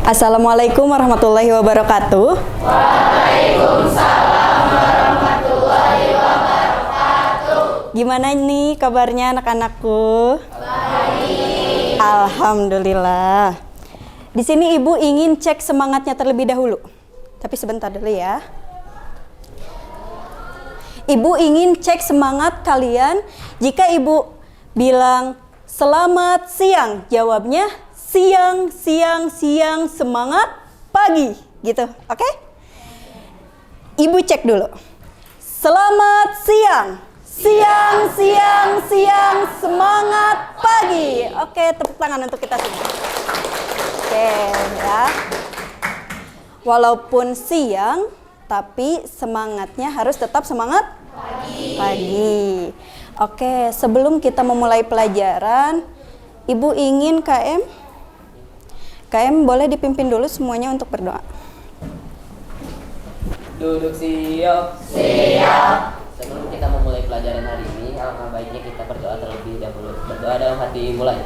Assalamualaikum warahmatullahi wabarakatuh. Waalaikumsalam warahmatullahi wabarakatuh. Gimana nih kabarnya anak-anakku? Baik. Alhamdulillah. Di sini Ibu ingin cek semangatnya terlebih dahulu. Tapi sebentar dulu ya. Ibu ingin cek semangat kalian. Jika Ibu bilang selamat siang, jawabnya siang, semangat pagi, gitu, oke? Ibu cek dulu. Selamat siang, semangat pagi. Oke, tepuk tangan untuk kita semua. Oke, ya. Walaupun siang, tapi semangatnya harus tetap semangat pagi. Oke, sebelum kita memulai pelajaran, Ibu ingin KM boleh dipimpin dulu semuanya untuk berdoa. Duduk siap. Siap. Sebelum kita memulai pelajaran hari ini, alangkah baiknya kita berdoa terlebih dahulu. Berdoa dalam hati, mulai.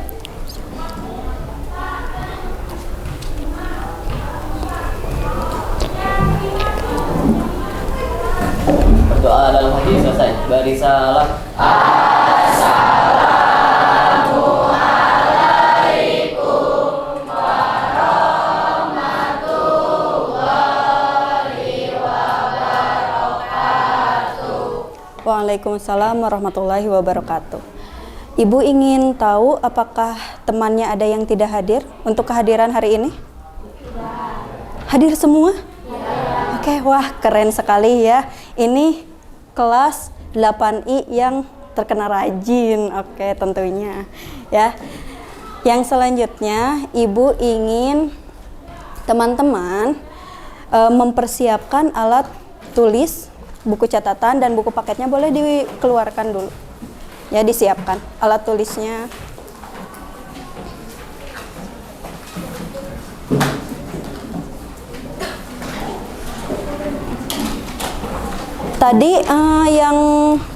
Berdoa dalam hati selesai. Beri salam. Waalaikumsalam warahmatullahi wabarakatuh. Ibu ingin tahu apakah temannya ada yang tidak hadir untuk kehadiran hari ini? Hadir semua? Oke, wah keren sekali ya. Ini kelas 8I yang terkena rajin. Oke, tentunya ya. Yang selanjutnya Ibu ingin teman-teman mempersiapkan alat tulis, buku catatan dan buku paketnya boleh dikeluarkan dulu. Ya, disiapkan alat tulisnya. Tadi yang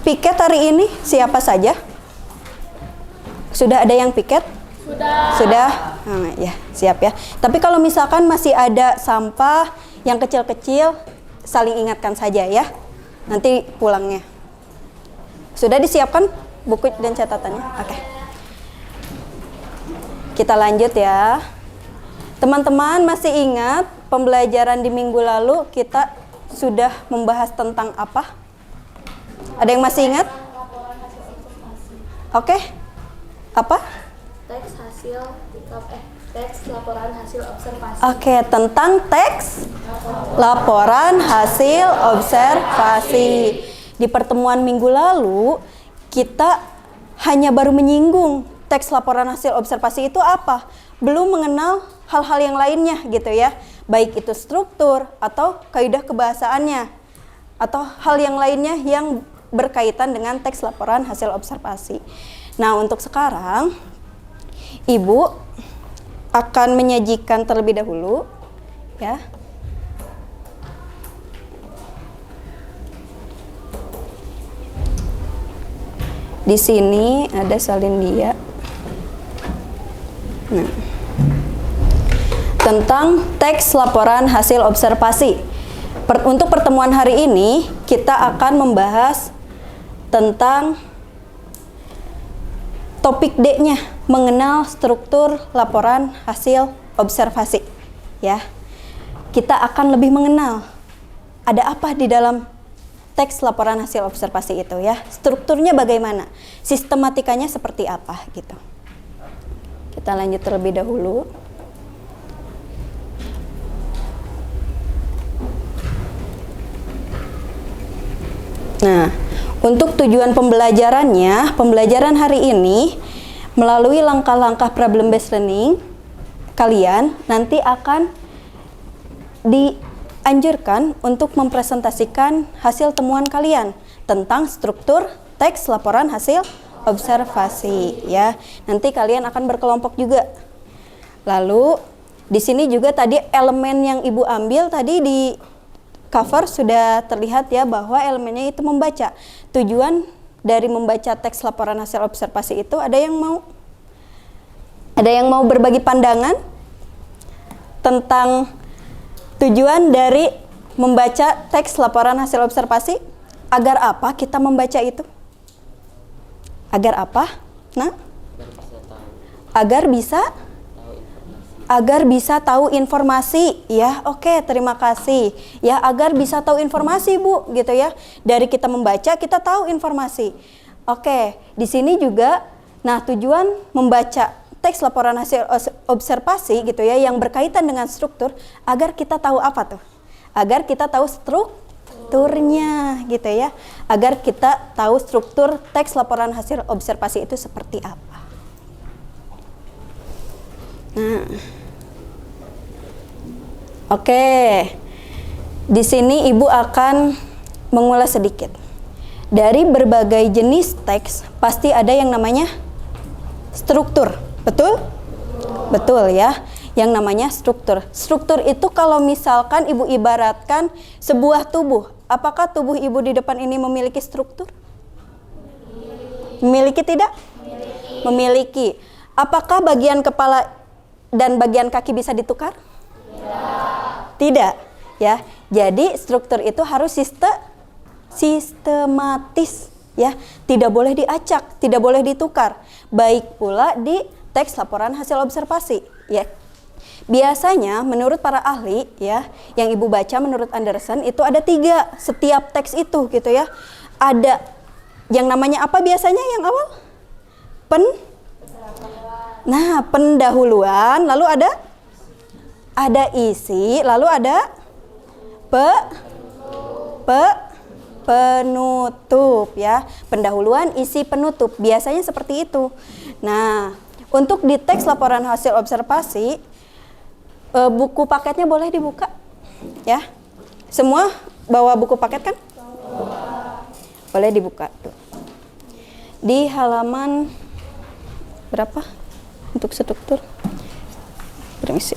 piket hari ini siapa saja? Sudah ada yang piket? Sudah? Ya, siap ya. Tapi kalau misalkan masih ada sampah yang kecil-kecil, saling ingatkan saja ya. Nanti pulangnya. Sudah disiapkan buku dan catatannya? Oke. Kita lanjut ya. Teman-teman masih ingat pembelajaran di minggu lalu kita sudah membahas tentang apa? Ada yang masih ingat? Oke. Apa? Teks laporan hasil observasi. Oke, tentang teks laporan hasil observasi. Di pertemuan minggu lalu, kita hanya baru menyinggung teks laporan hasil observasi itu apa. Belum mengenal hal-hal yang lainnya gitu ya. Baik itu struktur atau kaidah kebahasaannya. Atau hal yang lainnya yang berkaitan dengan teks laporan hasil observasi. Nah, untuk sekarang, Ibu akan menyajikan terlebih dahulu ya. Di sini ada salin dia. Nah, tentang teks laporan hasil observasi. Untuk pertemuan hari ini kita akan membahas tentang topik D-nya, mengenal struktur laporan hasil observasi. Ya. Kita akan lebih mengenal ada apa di dalam teks laporan hasil observasi itu ya. Strukturnya bagaimana? Sistematikanya seperti apa gitu. Kita lanjut terlebih dahulu. Nah, untuk tujuan pembelajarannya, pembelajaran hari ini melalui langkah-langkah problem based learning, kalian nanti akan dianjurkan untuk mempresentasikan hasil temuan kalian tentang struktur teks laporan hasil observasi ya. Nanti kalian akan berkelompok juga. Lalu di sini juga tadi elemen yang Ibu ambil tadi di cover sudah terlihat ya bahwa elemennya itu membaca. Tujuan dari membaca teks laporan hasil observasi itu ada yang mau berbagi pandangan? tentang tujuan dari membaca teks laporan hasil observasi? Agar apa kita membaca itu? Agar apa? Nah, agar bisa tahu informasi, ya. Oke, terima kasih. Ya, agar bisa tahu informasi, Bu, gitu ya. Dari kita membaca, kita tahu informasi. Oke, di sini juga, nah, tujuan membaca teks laporan hasil observasi gitu ya, yang berkaitan dengan struktur, agar kita tahu apa tuh? Agar kita tahu strukturnya gitu ya. Agar kita tahu struktur teks laporan hasil observasi itu seperti apa. Nah, oke, di sini Ibu akan mengulas sedikit. Dari berbagai jenis teks pasti ada yang namanya struktur, betul? Betul ya, yang namanya struktur. Struktur itu kalau misalkan Ibu ibaratkan sebuah tubuh, apakah tubuh Ibu di depan ini memiliki struktur? Memiliki tidak? Memiliki. Apakah bagian kepala dan bagian kaki bisa ditukar? Tidak, ya. Jadi struktur itu harus sistematis, ya. Tidak boleh diacak, tidak boleh ditukar. Baik pula di teks laporan hasil observasi, ya. Biasanya menurut para ahli, ya, yang Ibu baca menurut Anderson itu ada 3 setiap teks itu, gitu ya. Ada yang namanya apa biasanya yang awal? Nah, pendahuluan, lalu ada isi, lalu ada penutup, ya. Pendahuluan, isi, penutup. Biasanya seperti itu. Nah, untuk di teks laporan hasil observasi, buku paketnya boleh dibuka, ya. Semua bawa buku paket kan? Boleh dibuka. Di halaman berapa? Untuk struktur, permisi.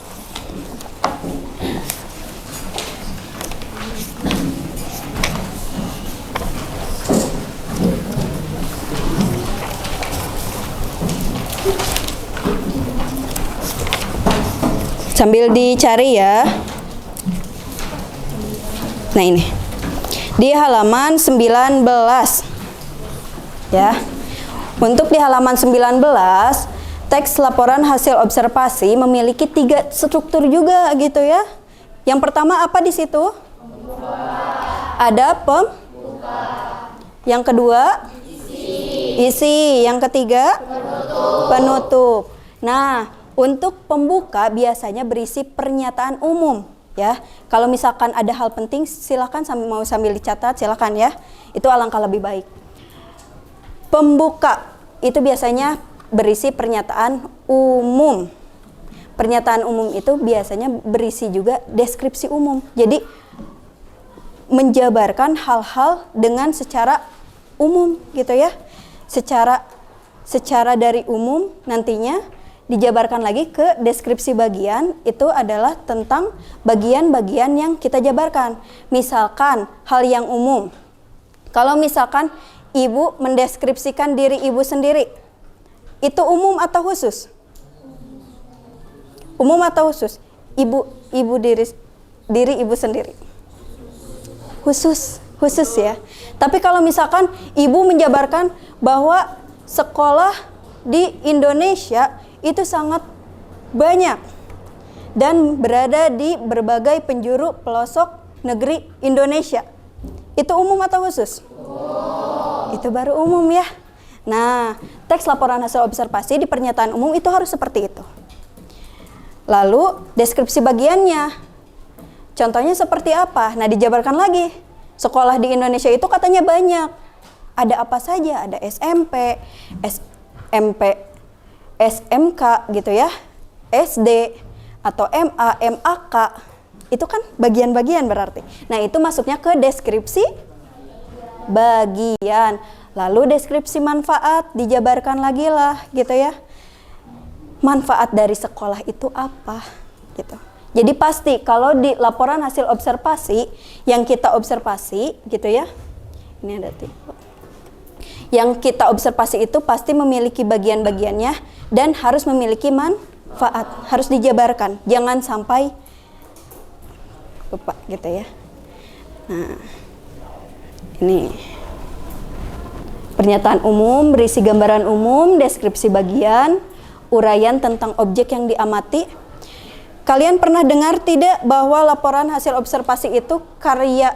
Sambil dicari ya. Nah, ini di halaman 19 ya. Untuk di halaman 19, teks laporan hasil observasi memiliki 3 struktur juga gitu ya. Yang pertama apa di situ? Ada yang kedua isi. Yang ketiga penutup. Nah, untuk pembuka biasanya berisi pernyataan umum, ya. Kalau misalkan ada hal penting silakan sambil dicatat, silakan ya. Itu alangkah lebih baik. Pembuka itu biasanya berisi pernyataan umum. Pernyataan umum itu biasanya berisi juga deskripsi umum. Jadi menjabarkan hal-hal dengan secara umum gitu ya. Secara dari umum nantinya dijabarkan lagi ke deskripsi bagian, itu adalah tentang bagian-bagian yang kita jabarkan. Misalkan hal yang umum. Kalau misalkan Ibu mendeskripsikan diri Ibu sendiri, itu umum atau khusus? Umum atau khusus? Diri Ibu sendiri. Khusus ya. Tapi kalau misalkan Ibu menjabarkan bahwa sekolah di Indonesia itu sangat banyak dan berada di berbagai penjuru pelosok negeri Indonesia, itu umum atau khusus? Itu baru umum ya. Nah, teks laporan hasil observasi di pernyataan umum itu harus seperti itu. Lalu deskripsi bagiannya, contohnya seperti apa? Nah, dijabarkan lagi. Sekolah di Indonesia itu katanya banyak. Ada apa saja? Ada SMP, SMK gitu ya, SD atau MA, MAK. Itu kan bagian-bagian berarti. Nah, itu masuknya ke deskripsi bagian. Lalu deskripsi manfaat dijabarkan lagi lah gitu ya. Manfaat dari sekolah itu apa gitu. Jadi pasti kalau di laporan hasil observasi yang kita observasi gitu ya. Ini ada tipe. Yang kita observasi itu pasti memiliki bagian-bagiannya dan harus memiliki manfaat. Harus dijabarkan. Jangan sampai lupa gitu ya. Nah, ini pernyataan umum berisi gambaran umum, deskripsi bagian, uraian tentang objek yang diamati. Kalian pernah dengar tidak bahwa laporan hasil observasi itu karya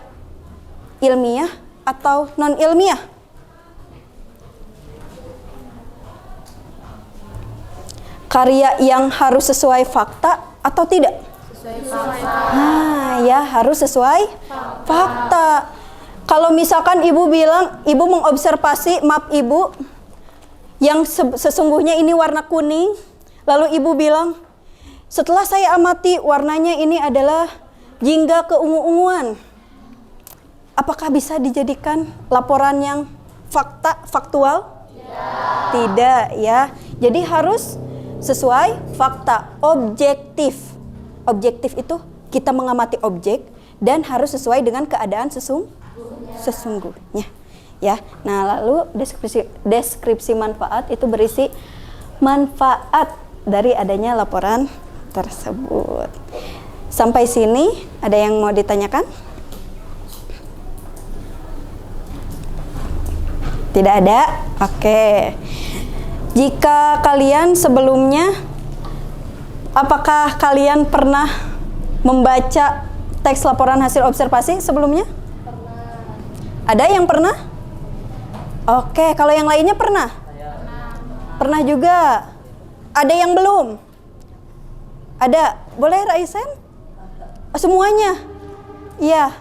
ilmiah atau non ilmiah? Karya yang harus sesuai fakta atau tidak? Nah, ya harus sesuai fakta. Kalau misalkan ibu bilang, ibu mengobservasi map ibu yang sesungguhnya ini warna kuning, lalu ibu bilang, setelah saya amati warnanya ini adalah jingga keungu-unguan. Apakah bisa dijadikan laporan yang faktual? Tidak ya. Jadi harus sesuai fakta, objektif. Objektif itu kita mengamati objek dan harus sesuai dengan keadaan sesungguhnya. Ya. Nah, lalu deskripsi manfaat itu berisi manfaat dari adanya laporan tersebut. Sampai sini ada yang mau ditanyakan? Tidak ada? Oke. Jika kalian sebelumnya, apakah kalian pernah membaca teks laporan hasil observasi sebelumnya? Pernah. Ada yang pernah? Oke, kalau yang lainnya pernah? Pernah juga. Ada yang belum? Ada? Boleh Raisen? Semuanya? Iya.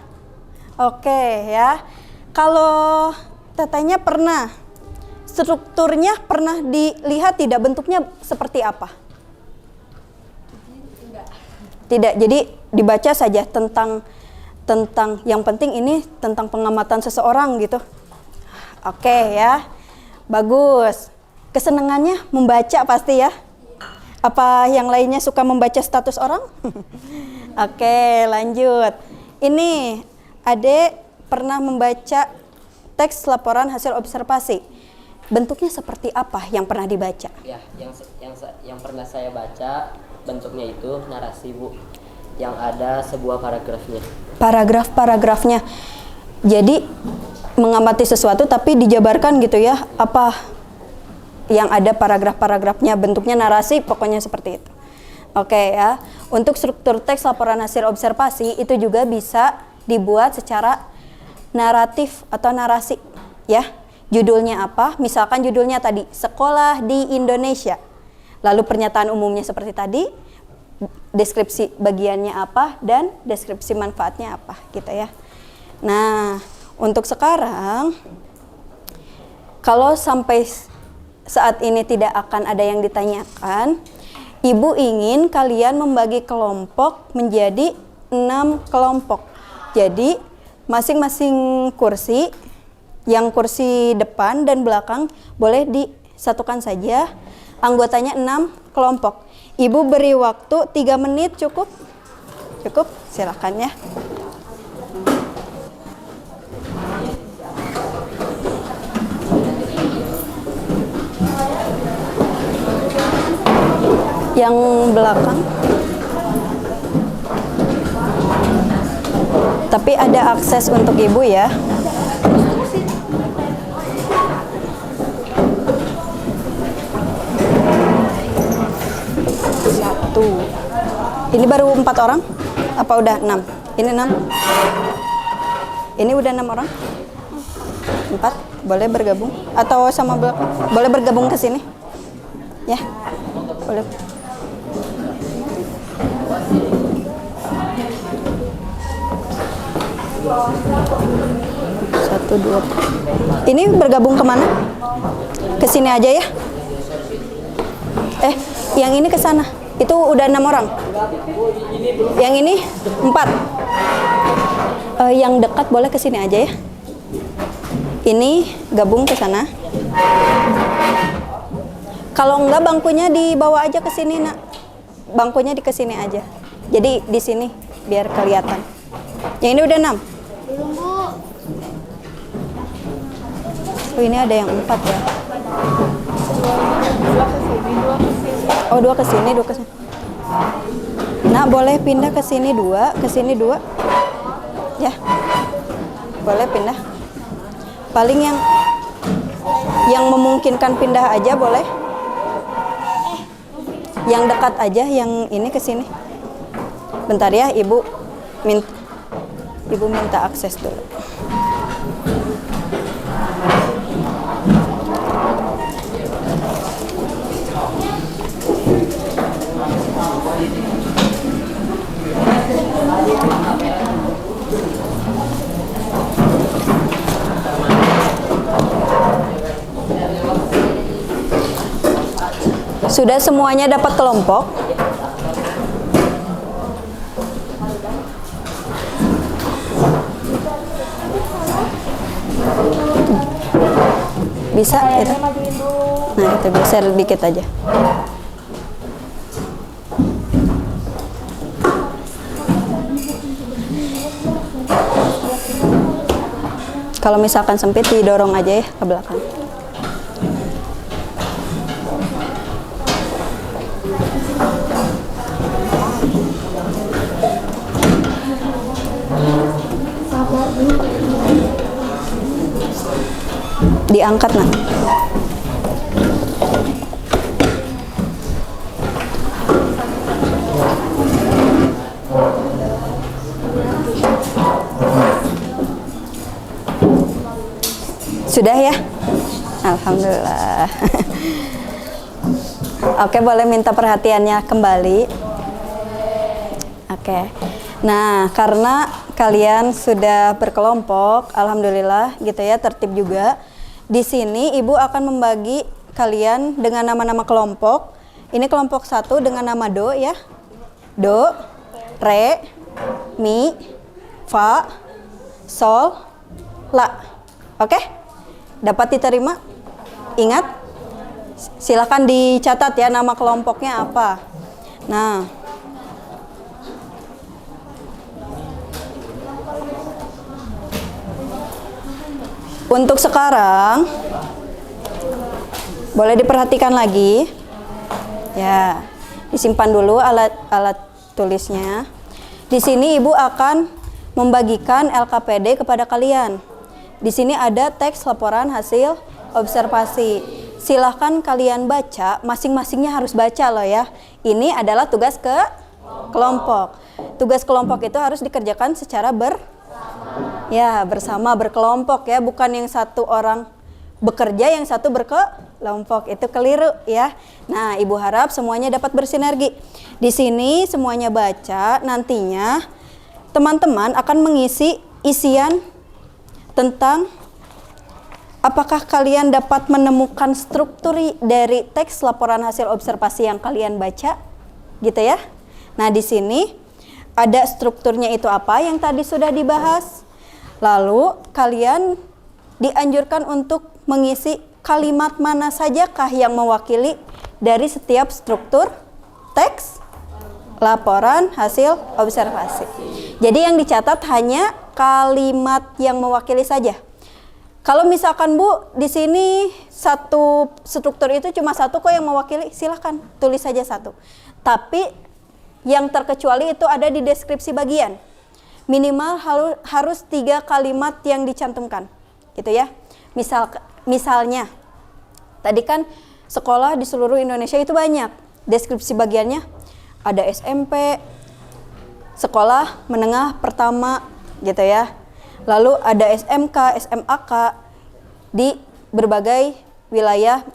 Oke ya. Kalau tetenya pernah, strukturnya pernah dilihat tidak, bentuknya seperti apa? Tidak. Jadi dibaca saja tentang yang penting ini tentang pengamatan seseorang gitu. Oke ya. Bagus. Kesenangannya membaca pasti ya. Apa yang lainnya suka membaca status orang? Oke, lanjut. Ini Ade pernah membaca teks laporan hasil observasi. Bentuknya seperti apa yang pernah dibaca? Ya, yang pernah saya baca bentuknya itu narasi, Bu. Yang ada sebuah paragrafnya. Paragraf-paragrafnya. Jadi mengamati sesuatu tapi dijabarkan gitu ya. Apa yang ada paragraf-paragrafnya, bentuknya narasi, pokoknya seperti itu. Oke ya. Untuk struktur teks laporan hasil observasi itu juga bisa dibuat secara naratif atau narasi ya. Judulnya apa? Misalkan judulnya tadi Sekolah di Indonesia. Lalu pernyataan umumnya seperti tadi, deskripsi bagiannya apa dan deskripsi manfaatnya apa gitu ya. Nah, untuk sekarang kalau sampai saat ini tidak akan ada yang ditanyakan, Ibu ingin kalian membagi kelompok menjadi 6 kelompok. Jadi masing-masing kursi, yang kursi depan dan belakang boleh disatukan saja. Anggotanya 6 kelompok. Ibu beri waktu 3 menit cukup? Cukup? Silakan ya. Yang belakang. Tapi ada akses untuk ibu ya. Satu. Ini baru 4 orang? Apa udah 6? Ini 6. Ini udah 6 orang? 4. Boleh bergabung? Atau sama belakang? Boleh bergabung ke sini? Ya. Boleh. Satu, dua. Ini bergabung kemana? Ke sini aja ya. Yang ini ke sana. Itu udah 6 orang. Yang ini 4. Yang dekat boleh ke sini aja ya. Ini gabung ke sana. Kalau enggak bangkunya dibawa aja ke sini, Nak. Bangkunya di ke sini aja. Jadi di sini biar kelihatan. Yang ini udah 6. Belum, Bu. Oh, ini ada yang 4 ya. Oh, 2 ke sini, 2 ke sini. Nah, boleh pindah ke sini 2, ke sini 2. Ya, boleh pindah. Paling yang memungkinkan pindah aja boleh. Yang dekat aja, yang ini ke sini. Bentar ya, Ibu minta akses dulu. Sudah semuanya dapat kelompok? Bisa itu? Nah itu geser dikit aja. Kalau misalkan sempit didorong aja ya ke belakang. Diangkat nak. Sudah ya? Alhamdulillah. Oke, boleh minta perhatiannya kembali. Oke. Nah, karena kalian sudah berkelompok, alhamdulillah gitu ya, tertib juga. Di sini Ibu akan membagi kalian dengan nama-nama kelompok. Ini kelompok 1 dengan nama do ya. Do, re, mi, fa, sol, la. Oke? Dapat diterima? Ingat? Silakan dicatat ya nama kelompoknya apa. Nah, untuk sekarang boleh diperhatikan lagi. Ya, disimpan dulu alat tulisnya. Di sini Ibu akan membagikan LKPD kepada kalian. Di sini ada teks laporan hasil observasi. Silahkan kalian baca, masing-masingnya harus baca loh ya. Ini adalah tugas kelompok. Tugas kelompok itu harus dikerjakan secara bersama, berkelompok ya, bukan yang satu orang bekerja, yang satu berkelompok. Itu keliru ya. Nah, Ibu harap semuanya dapat bersinergi. Di sini semuanya baca, nantinya teman-teman akan mengisi isian tentang apakah kalian dapat menemukan struktur dari teks laporan hasil observasi yang kalian baca, gitu ya. Nah, di sini ada strukturnya itu apa yang tadi sudah dibahas. Lalu kalian dianjurkan untuk mengisi kalimat mana sajakah yang mewakili dari setiap struktur teks laporan hasil observasi. Jadi yang dicatat hanya kalimat yang mewakili saja. Kalau misalkan Bu, di sini satu struktur itu cuma satu kok yang mewakili, silahkan tulis saja satu. Tapi yang terkecuali itu ada di deskripsi bagian. Minimal harus 3 kalimat yang dicantumkan, gitu ya. Misalnya, tadi kan sekolah di seluruh Indonesia itu banyak. Deskripsi bagiannya ada SMP, sekolah menengah pertama, gitu ya. Lalu ada SMK, SMAK di berbagai wilayah,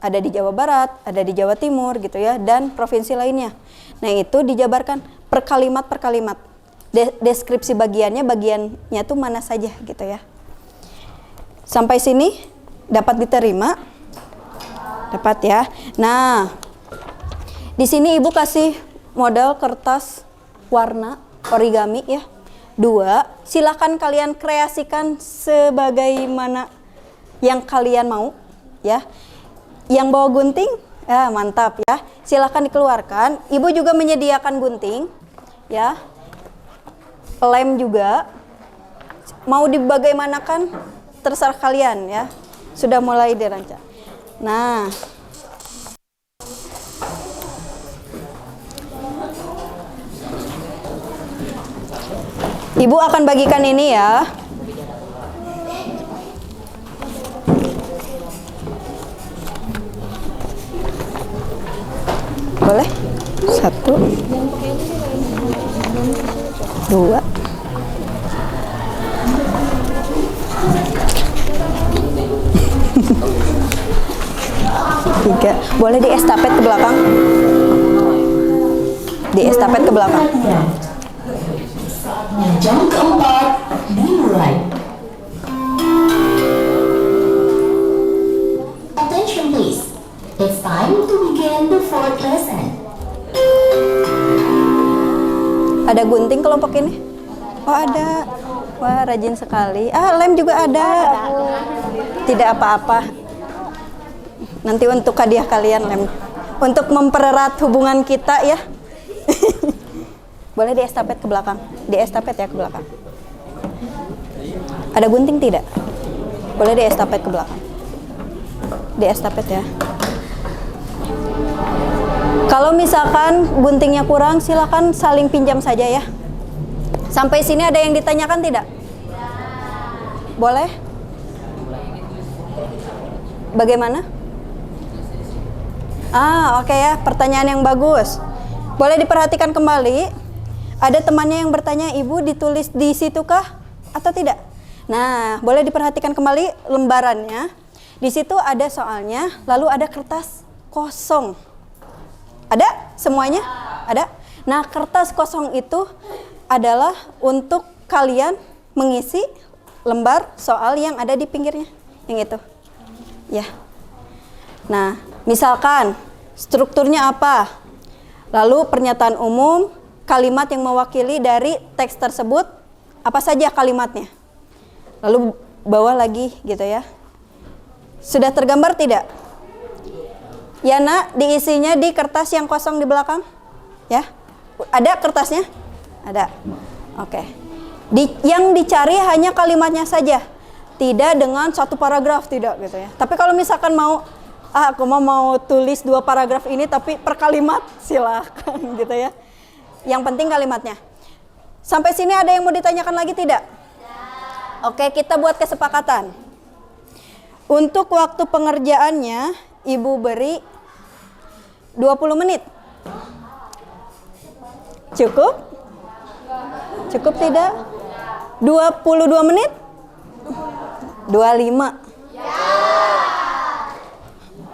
ada di Jawa Barat, ada di Jawa Timur, gitu ya, dan provinsi lainnya. Nah, itu dijabarkan per kalimat per kalimat. Deskripsi bagiannya tuh mana saja, gitu ya. Sampai sini dapat diterima? Dapat ya. Nah, di sini Ibu kasih model kertas warna origami ya. 2, silakan kalian kreasikan sebagaimana yang kalian mau ya. Yang bawa gunting, ya mantap ya. Silakan dikeluarkan. Ibu juga menyediakan gunting ya. Lem juga. Mau dibagaimanakan terserah kalian ya. Sudah mulai dirancang. Nah, Ibu akan bagikan ini ya. Boleh? 1, 2. Tiga. Boleh di estafet ke belakang? Di estafet ke belakang. Jam keempat dimulai. Attention please. It's time to begin the fourth lesson. Ada gunting kelompok ini? Oh ada. Wah rajin sekali. Ah lem juga ada. Tidak apa-apa. Nanti untuk hadiah kalian lem. Untuk mempererat hubungan kita ya. Boleh di estafet ke belakang. Di estafet ya ke belakang. Ada gunting tidak? Boleh di estafet ke belakang. Di estafet ya. Kalau misalkan guntingnya kurang, silakan saling pinjam saja ya. Sampai sini ada yang ditanyakan tidak? Boleh? Bagaimana? Oke ya, pertanyaan yang bagus. Boleh diperhatikan kembali. Ada temannya yang bertanya, Ibu ditulis di situ kah atau tidak? Nah, boleh diperhatikan kembali lembarannya. Di situ ada soalnya, lalu ada kertas kosong. Ada semuanya? Ada. Nah, kertas kosong itu adalah untuk kalian mengisi lembar soal yang ada di pinggirnya. Yang itu. Ya. Nah, misalkan strukturnya apa? Lalu pernyataan umum, kalimat yang mewakili dari teks tersebut, apa saja kalimatnya? Lalu bawah lagi gitu ya. Sudah tergambar tidak? Ya nak, diisinya di kertas yang kosong di belakang. Ya, ada kertasnya? Ada. Oke. Yang dicari hanya kalimatnya saja, tidak dengan satu paragraf, tidak gitu ya. Tapi kalau misalkan aku mau tulis 2 paragraf ini, tapi per kalimat silakan gitu ya. Yang penting kalimatnya. Sampai sini ada yang mau ditanyakan lagi tidak? Oke, kita buat kesepakatan. Untuk waktu pengerjaannya, Ibu beri 20 menit. Cukup? Cukup tidak? 22 menit? 25.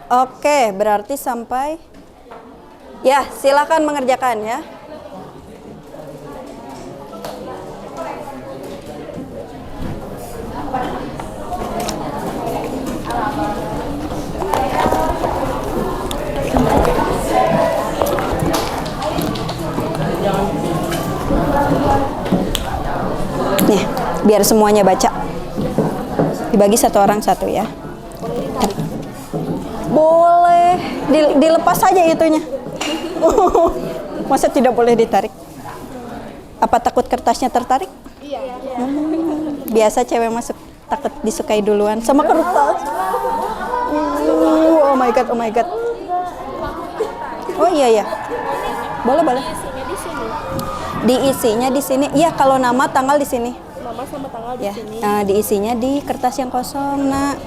Oke, berarti sampai ya, silakan mengerjakan ya. Nih, biar semuanya baca. Dibagi satu orang satu ya. Boleh, dilepas saja itunya. Masa tidak boleh ditarik? Apa takut kertasnya tertarik? Iya. Biasa cewek masuk takut disukai duluan sama kertas. Oh my god, oh my god. Oh iya ya. Boleh, boleh. Diisinya di sini. Iya, kalau nama tanggal di sini. Nama sama tanggal di sini. Nah, diisinya di kertas yang kosong, Nak.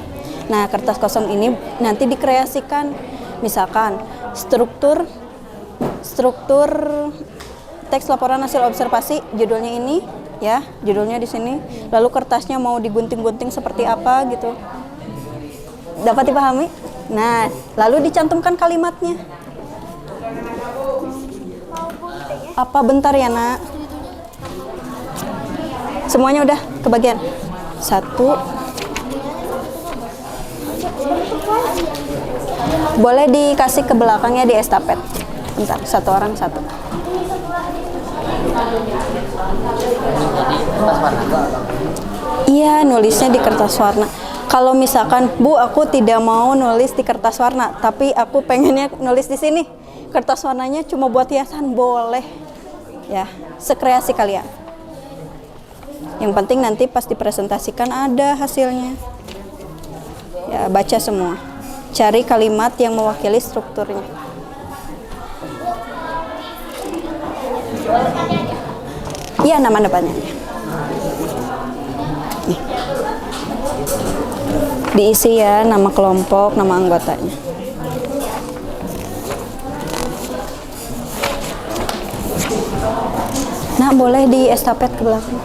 Nah, kertas kosong ini nanti dikreasikan, misalkan struktur teks laporan hasil observasi, judulnya ini, ya, judulnya di sini. Lalu kertasnya mau digunting-gunting seperti apa gitu. Dapat dipahami? Nah, lalu dicantumkan kalimatnya. Apa bentar ya, Nak? Semuanya udah kebagian. 1. Boleh dikasih ke belakangnya di estafet. Bentar, 1 orang 1. Iya, nulisnya di kertas warna. Kalau misalkan, Bu, aku tidak mau nulis di kertas warna, tapi aku pengennya nulis di sini. Kertas warnanya cuma buat hiasan, boleh. Ya, sekreasi kalian. Yang penting nanti pas dipresentasikan ada hasilnya. Ya, baca semua. Cari kalimat yang mewakili strukturnya. Iya, nama depannya. Nih. Diisi ya nama kelompok, nama anggotanya. Nah, boleh di estafet ke belakang.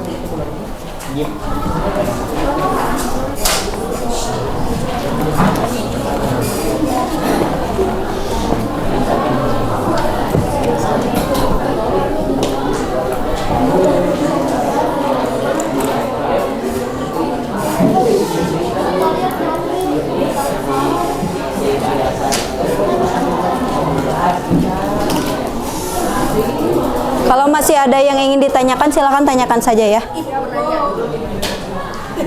Kalau masih ada yang ingin ditanyakan, silakan tanyakan saja ya.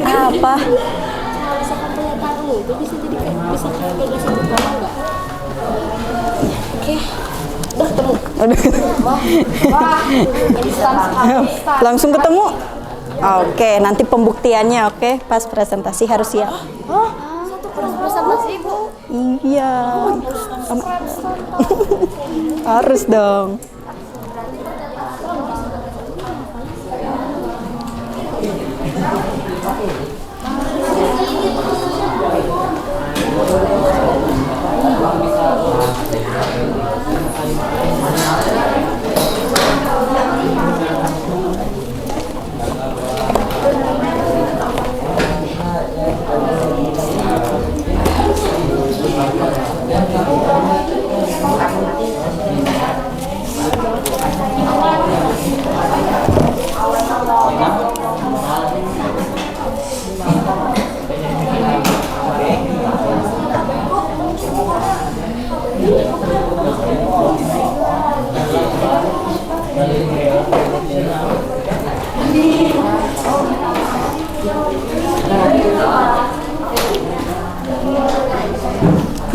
Apa? Misalkan punya tamu itu bisa jadi bisa kayak bagasi bersama nggak? Oke, udah ketemu. Wah, instan sekali. Langsung ketemu? Oke, nanti pembuktiannya oke, pas presentasi harus siap. Satu kelas presentasi Bu. Iya. Harus dong.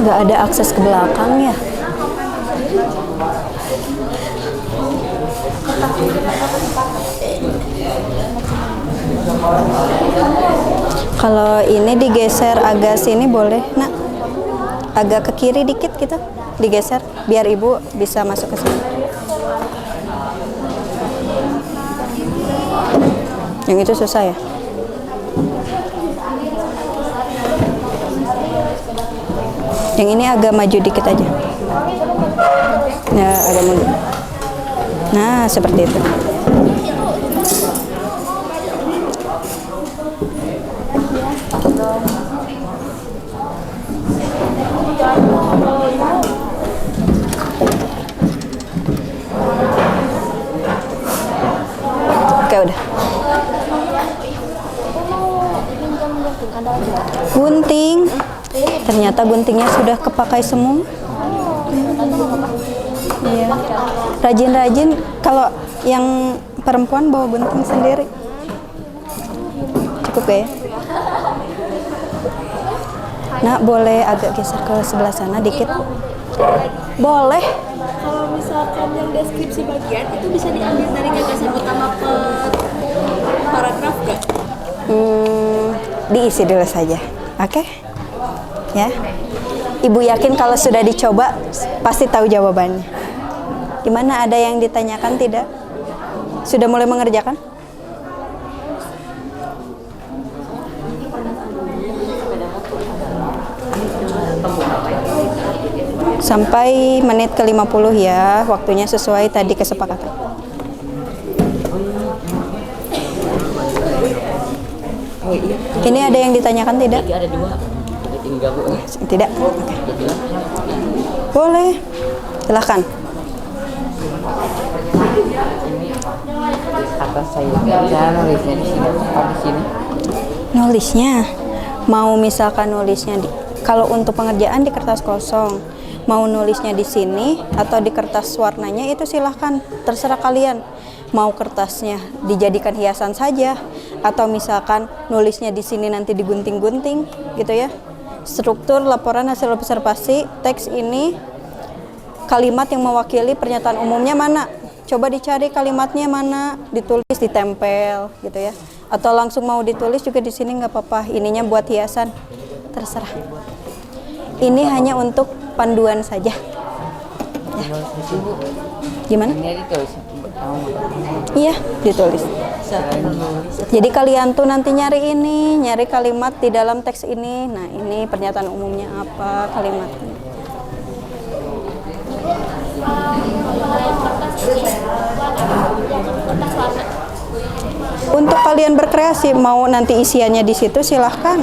Nggak ada akses ke belakang ya. Kalau ini digeser agak sini boleh, nak. Agak ke kiri dikit gitu, digeser biar ibu bisa masuk ke sini. Yang itu susah ya. Yang ini agak maju dikit aja. Ya, agak maju. Nah, seperti itu. Oke, udah. Gunting. Ternyata guntingnya sudah kepakai semua. Iya. Rajin-rajin kalau yang perempuan bawa gunting sendiri. Cukup ya? Nah, boleh agak geser ke sebelah sana dikit. Boleh. Kalau misalkan yang deskripsi bagian itu bisa diambil dari gagasan utama per paragraf nggak? Diisi dulu saja. Oke? Ya. Ibu yakin kalau sudah dicoba pasti tahu jawabannya. Gimana, ada yang ditanyakan tidak? Sudah mulai mengerjakan? Sampai menit ke-50 ya, waktunya sesuai tadi kesepakatan. Ini ada yang ditanyakan tidak? Ada dua. Tinggal Bu. Tidak? Oke. Boleh. Silahkan. Atas saya nulisnya di sini apa di sini? Nulisnya, mau misalkan nulisnya kalau untuk pengerjaan di kertas kosong, mau nulisnya di sini atau di kertas warnanya itu silahkan, terserah kalian. Mau kertasnya dijadikan hiasan saja, atau misalkan nulisnya di sini nanti digunting-gunting, gitu ya. Struktur laporan hasil observasi, teks ini kalimat yang mewakili pernyataan umumnya mana? Coba dicari kalimatnya mana, ditulis, ditempel, gitu ya. Atau langsung mau ditulis juga di sini nggak apa-apa. Ininya buat hiasan, terserah. Ini hanya untuk panduan saja. Ya. Gimana? Ini ditulis Iya, ditulis. Jadi kalian tuh nanti nyari kalimat di dalam teks ini. Nah, ini pernyataan umumnya apa kalimatnya. Untuk kalian berkreasi, mau nanti isiannya di situ silahkan.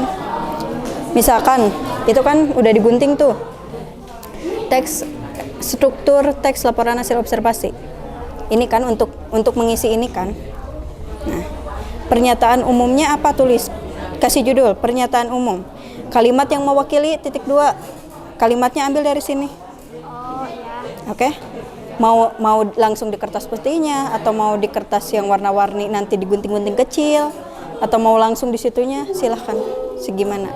Misalkan, itu kan udah digunting tuh. Teks struktur teks laporan hasil observasi. Ini kan untuk mengisi ini kan. Nah, pernyataan umumnya apa, tulis. Kasih judul pernyataan umum. Kalimat yang mewakili titik 2. Kalimatnya ambil dari sini. Oke? Mau langsung di kertas putihnya atau mau di kertas yang warna-warni nanti digunting-gunting kecil atau mau langsung di situnya, silahkan. Segimana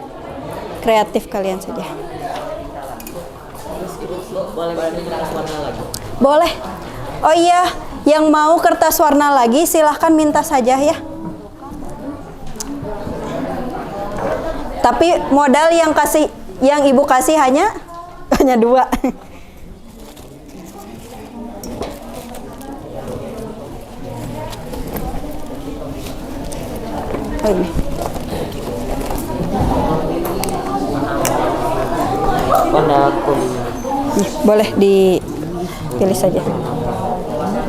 kreatif kalian saja. Boleh kertas warna lagi? Boleh. Oh iya, yang mau kertas warna lagi silahkan minta saja ya. Tapi modal yang ibu kasih hanya 2. Oh ini. Warna kuning. Nih, boleh dipilih saja.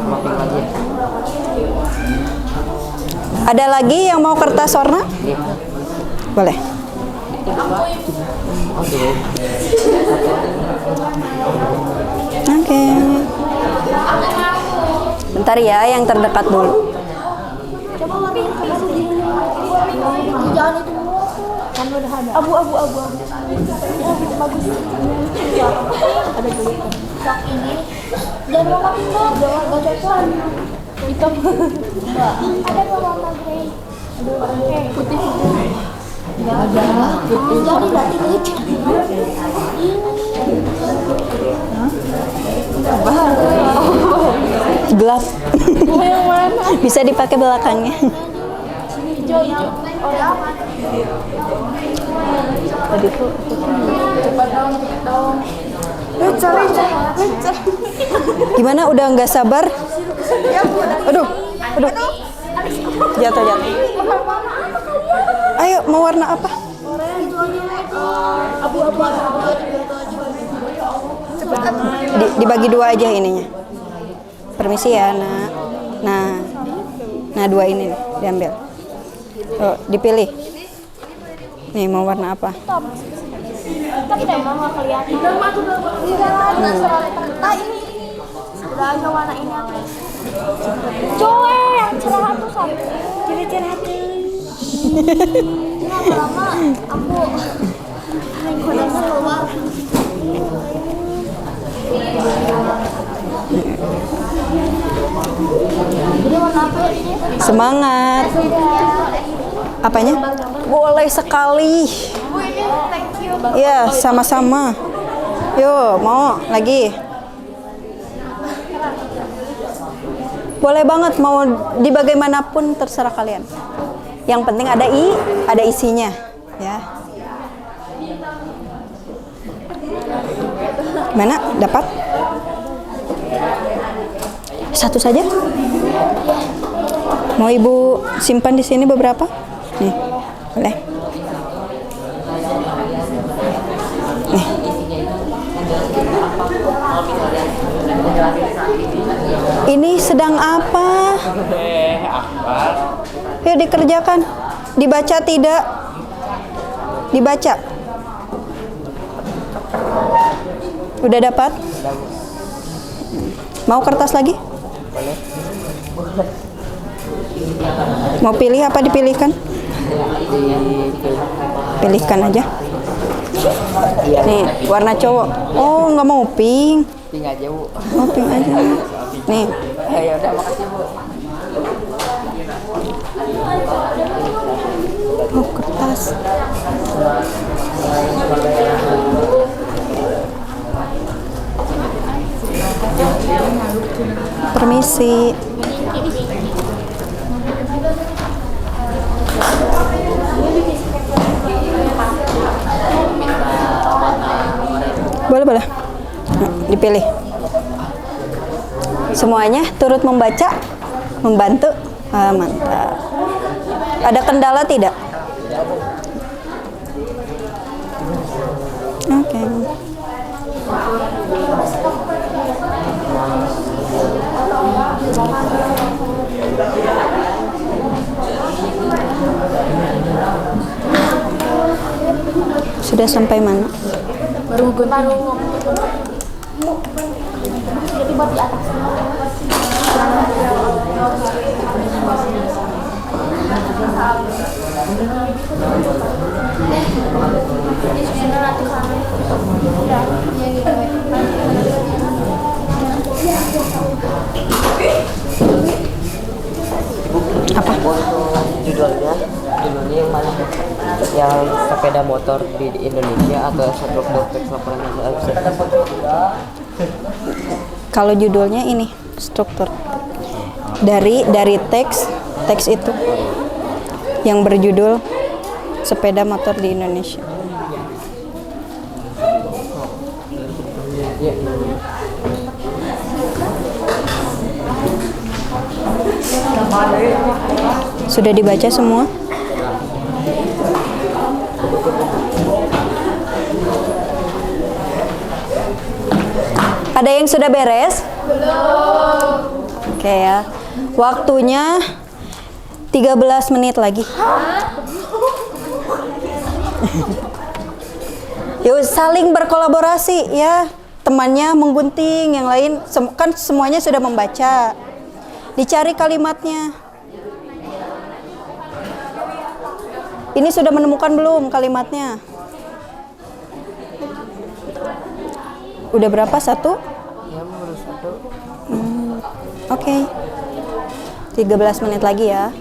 Mapping lagi. Ada lagi yang mau kertas warna? Boleh. Oke. Bentar ya, yang terdekat dulu. Jangan itu kan udah ada. Abu. Bagus. Ada gelikan. Sak ini jangan warna pink, jangan cocok. Hitam. Ada warna grey. Putih. Enggak ada. Jadi berarti lucu. Gelap. Bisa dipakai belakangnya. Hijau. Tadi tuh Cepat dong. gimana, udah nggak sabar? Aduh. Jatuh. Ayo, mau warna apa? Abu-abu. Dibagi 2 aja ininya. Permisi ya, Nak. Nah 2 ini nih, diambil. Oh, dipilih. Nih, mau warna apa? Tapi memang nggak kelihatan. Ini udah aja warna ini apa? Cowe yang cerah tuh satu. Cerah tuh. Lama aku kodenya keluar. Jadi warna apa ini? Semangat. Apanya? Boleh sekali. Thank you. Ya, sama-sama. Yuk, mau lagi? Boleh banget, mau di bagaimanapun terserah kalian. Yang penting ada isinya, ya. Mana? Dapat? Satu saja? Mau ibu simpan di sini beberapa? Nih, boleh. Nih. Ini sedang apa? Yuk dikerjakan. Dibaca tidak? Dibaca. Udah dapat? Mau kertas lagi? Mau pilih apa dipilihkan? Pilihkan aja. Nih, warna cowok. Oh, nggak mau pink. Pink aja, Bu. Oh, pink aja. Nih. Ya udah, makasih, Bu. Oh, kertas. Permisi. Boleh. Nah, dipilih. Semuanya turut membaca, membantu. Mantap. Ada kendala tidak? Oke. Sudah sampai mana? Baru jadi buat di atas. Apa? Judulnya yang mana? Yang sepeda motor di Indonesia atau struktur teks laporan yang harus Kalau judulnya ini struktur dari teks itu yang berjudul sepeda motor di Indonesia. Sudah dibaca semua? Ada yang sudah beres? Belum. Oke ya. Waktunya 13 menit lagi. Yuk saling berkolaborasi ya. Temannya menggunting, yang lain kan semuanya sudah membaca. Dicari kalimatnya. Ini sudah menemukan belum kalimatnya? Udah berapa? Satu? Ya, baru satu. Oke. 13 menit lagi ya.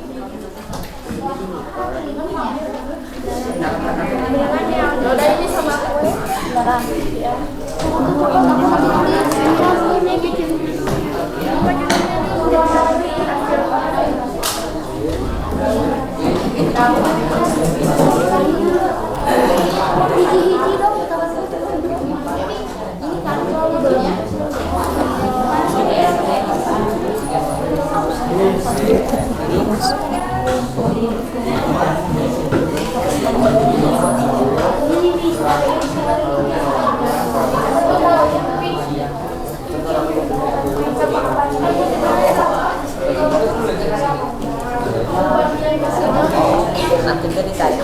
Nanti kita ditarik.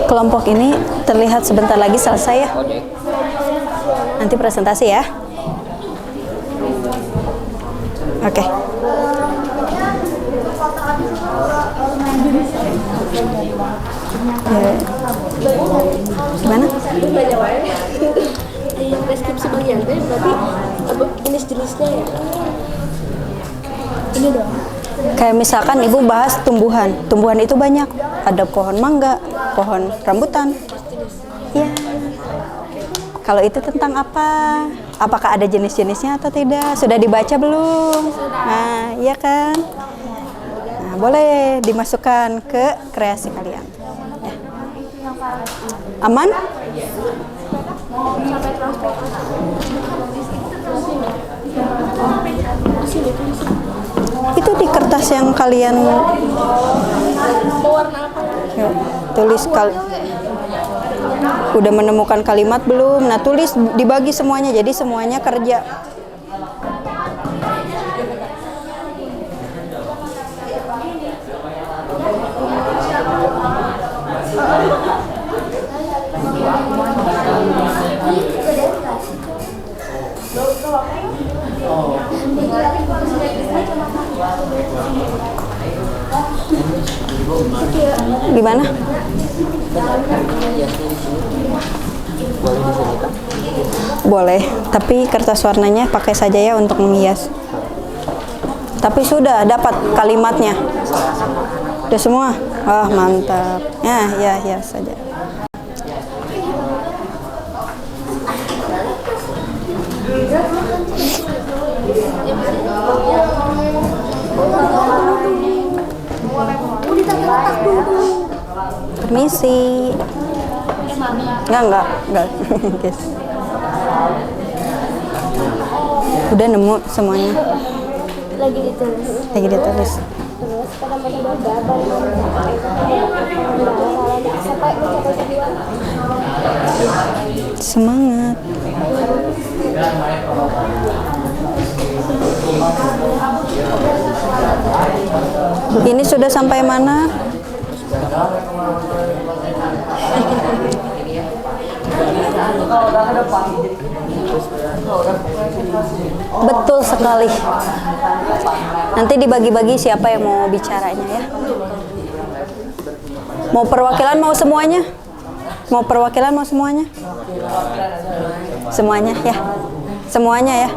Kelompok ini terlihat sebentar lagi selesai ya. Nanti presentasi ya. Oke. Gimana? Yang deskripsi bagian teh berarti jenis-jenisnya ya. Ini dong. Kayak misalkan ibu bahas tumbuhan. Tumbuhan itu banyak. Ada pohon mangga, pohon rambutan. Ya. Kalau itu tentang apa? Apakah ada jenis-jenisnya atau tidak? Sudah dibaca belum? Nah, iya kan? Nah, boleh dimasukkan ke kreasi kalian. Ya. Aman? Itu di kertas yang kalian yuk, tulis udah menemukan kalimat belum? Nah, tulis dibagi semuanya, jadi semuanya kerja. Gimana? Boleh, tapi kertas warnanya pakai saja ya untuk menghias. Tapi sudah dapat kalimatnya. Udah semua? Wah, mantap. Ya, hias saja. Permisi. Enggak. Guys. Udah nemu semuanya. Lagi ditulis. Terus Terus pada sampai mencapai tujuan. semangat. Ini sudah sampai mana? Betul sekali. Nanti dibagi-bagi siapa yang mau bicaranya ya. Mau perwakilan mau semuanya? Mau perwakilan mau semuanya? Semuanya ya. Semuanya ya.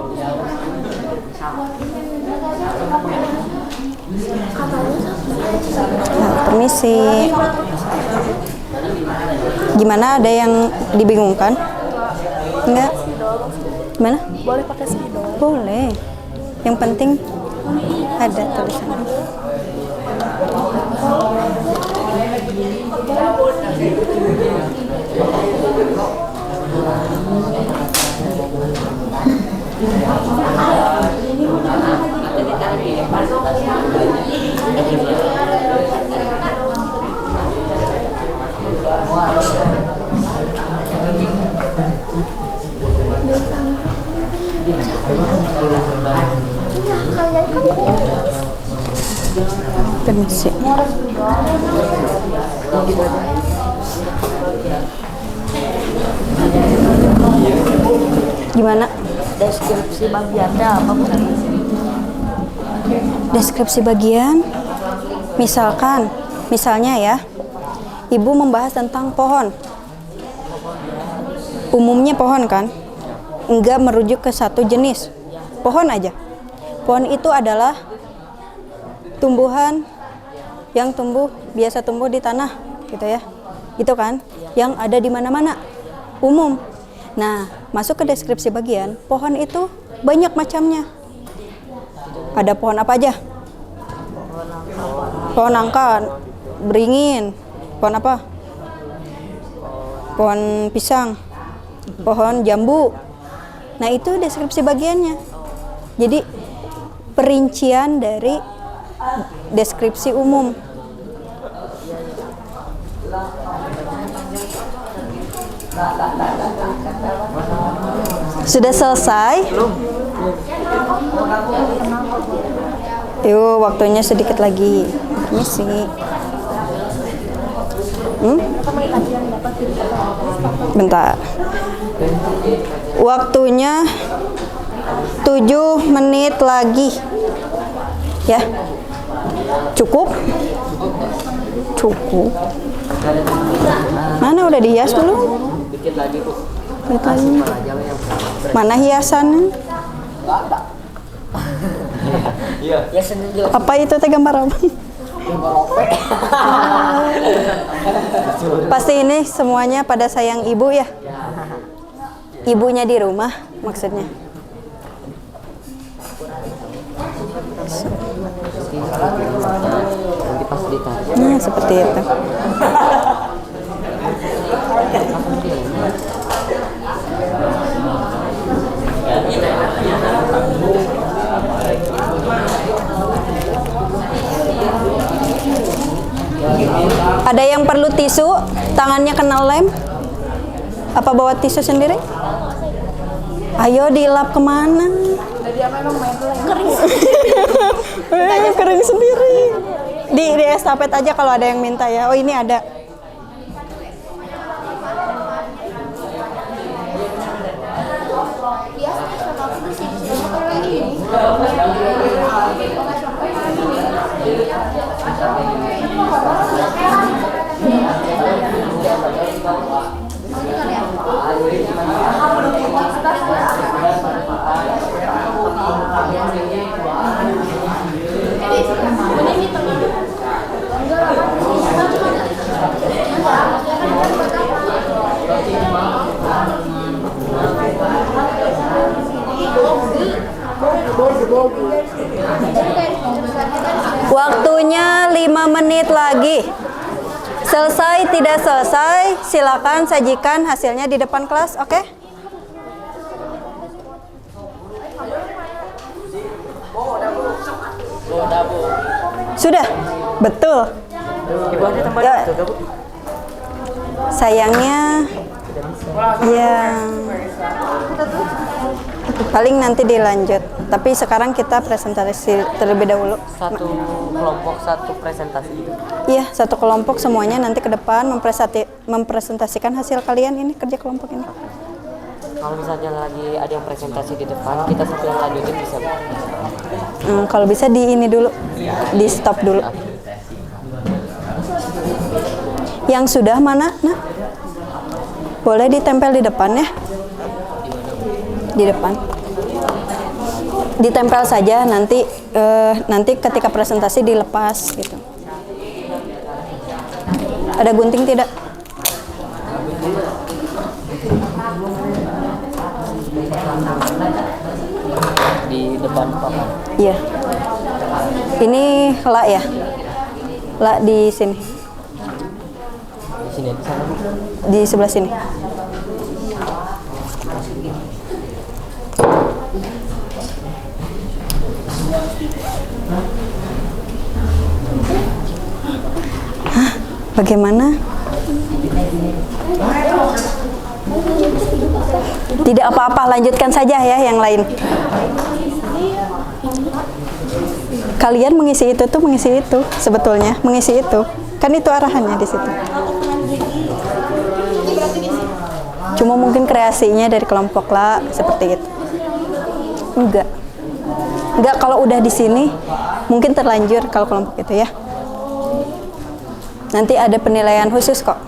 Nah, permisi. Gimana, ada yang dibingungkan? Enggak? Gimana? Boleh pakai spidol. Boleh. Yang penting ada tulisannya. Permisi. Gimana? Deskripsi bagiannya apa, Bu? Deskripsi bagian, misalnya ya, Ibu membahas tentang pohon. Umumnya pohon kan, enggak merujuk ke satu jenis, pohon aja. Pohon itu adalah tumbuhan yang biasa tumbuh di tanah, gitu ya. Itu kan, yang ada di mana-mana, umum. Nah, masuk ke deskripsi bagian, pohon itu banyak macamnya. Ada pohon apa aja? Pohon nangka, beringin, pohon apa? Pohon pisang, pohon jambu. Nah, itu deskripsi bagiannya. Jadi, perincian dari deskripsi umum. Sudah selesai? Yuk, waktunya sedikit lagi. Permisi. Bentar. Waktunya 7 menit lagi. Ya. Cukup? Cukup. Mana udah dihias belum? Dikit lagi, Bu. Dikit lagi. Mana hiasannya? Iya. Ya sendiri. Apa itu teh gambar apa? Pasti ini semuanya pada sayang ibu ya? Ibunya di rumah maksudnya. Nanti pas ditanya. Nah, seperti itu. Ada yang perlu tisu? Tangannya kena lem? Apa bawa tisu sendiri? Ayo dilap kemana? Kering sendiri. Di estafet aja kalau ada yang minta ya. Oh, ini ada. Waktunya 5 menit lagi. Selesai tidak selesai, silakan sajikan hasilnya di depan kelas, oke? Sudah, betul. Ibu ada tambahan Ya. juga, Bu? Sayangnya, ya paling nanti dilanjut. Tapi sekarang kita presentasi terlebih dahulu. Satu kelompok, satu presentasi. Iya, satu kelompok semuanya nanti ke depan mempresentasikan hasil kalian ini kerja kelompok ini. Kalau misalnya lagi ada yang presentasi di depan, kita sambil lanjutin bisa, Bu? Kalau bisa di ini dulu, di stop dulu. Yang sudah mana, nak? Boleh ditempel di depan ya? Di depan. Ditempel saja, nanti ketika presentasi dilepas gitu. Ada gunting tidak? Di depan papan. Iya. Ini la ya? La di sini. Di sini, di sana, Bu. Di sebelah sini. Hah? Bagaimana? Tidak apa-apa, lanjutkan saja ya yang lain. Kalian mengisi itu sebetulnya, mengisi itu. Kan itu arahannya di situ. Cuma mungkin kreasinya dari kelompok lah seperti itu. Enggak, kalau udah di sini mungkin terlanjur kalau kelompok itu ya. Nanti ada penilaian khusus kok.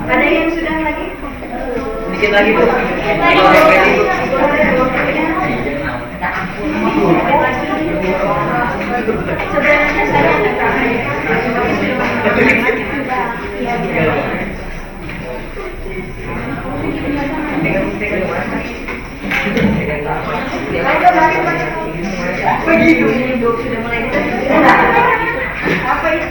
Ada yang sudah lagi? Dikit lagi, Bu. Sebenarnya saya sudah mulai apa itu?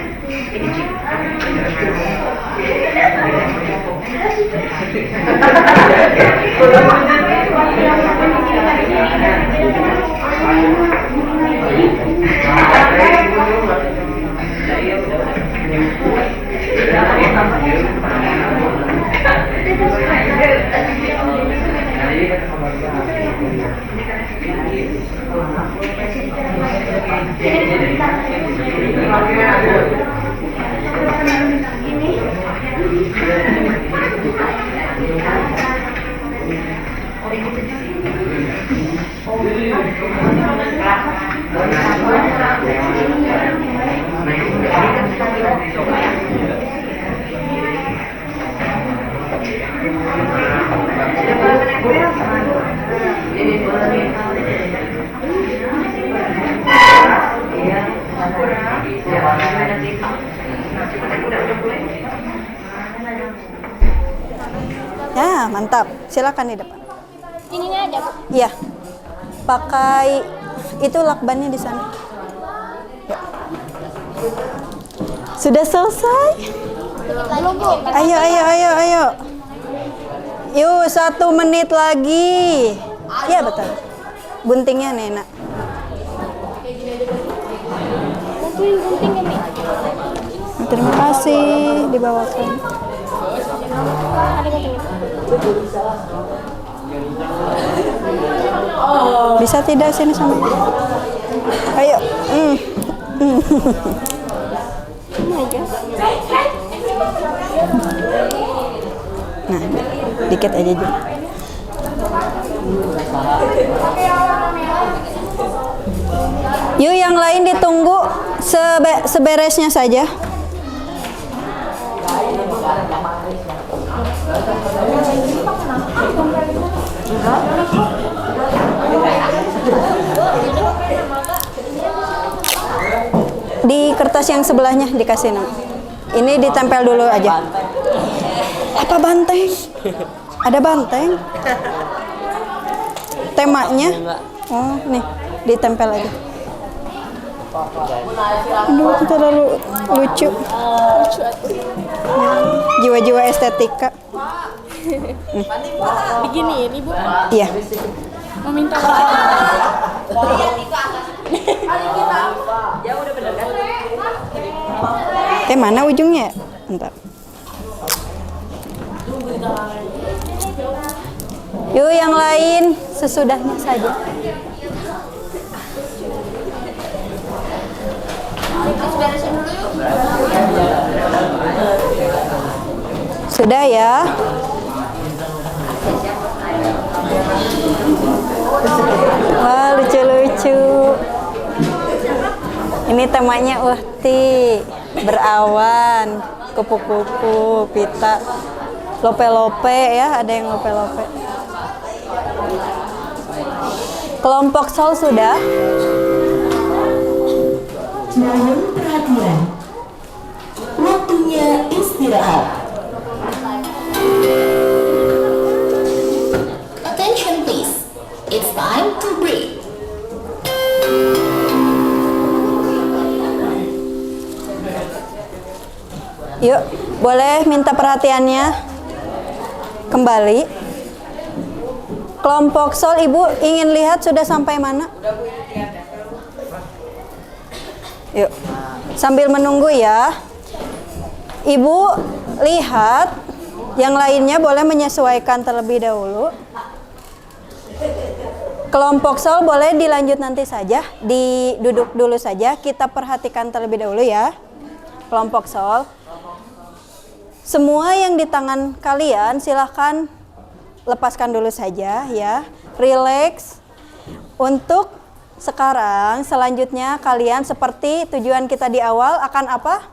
Ya, mantap. Silakan di depan. Ininya aja, Bu. Iya. Pakai itu lakbannya di sana. Yuk. Sudah selesai? Belum, Bu. Ayo. Yuk, 1 menit lagi. Iya betul. Buntingnya Nena. Bantuin gunting ya, Mi. Terima kasih dibawakan. Ada gunting. Bisa tidak sini sama? Ayo. Oh my God. Nah, dikit aja juga. Yuk yang lain ditunggu seberesnya saja. Di kertas yang sebelahnya dikasih nama. Ini ditempel dulu aja. Apa banteng? Ada banteng? Temanya? Oh, nih, ditempel aja. Aduh, terlalu lucu. Jiwa-jiwa estetika. Begini ini, Bu. Iya. Meminta Mana ujungnya? Bentar. Yuk yang lain sesudahnya saja. Sudah ya. Wah, lucu-lucu. Ini temanya uhti, berawan, kupu-kupu, pita, lope-lope ya, ada yang lope-lope. Kelompok sol sudah. Mohon perhatian. Waktunya istirahat. Attention please. It's time to breathe. Yuk, boleh minta perhatiannya kembali. Kelompok sol, Ibu ingin lihat sudah sampai mana? Yuk, sambil menunggu ya. Ibu lihat, yang lainnya boleh menyesuaikan terlebih dahulu. Kelompok sol boleh dilanjut nanti saja, diduduk dulu saja. Kita perhatikan terlebih dahulu ya. Kelompok sol. Semua yang di tangan kalian silahkan lepaskan dulu saja ya. Relax. Untuk sekarang selanjutnya kalian seperti tujuan kita di awal akan apa?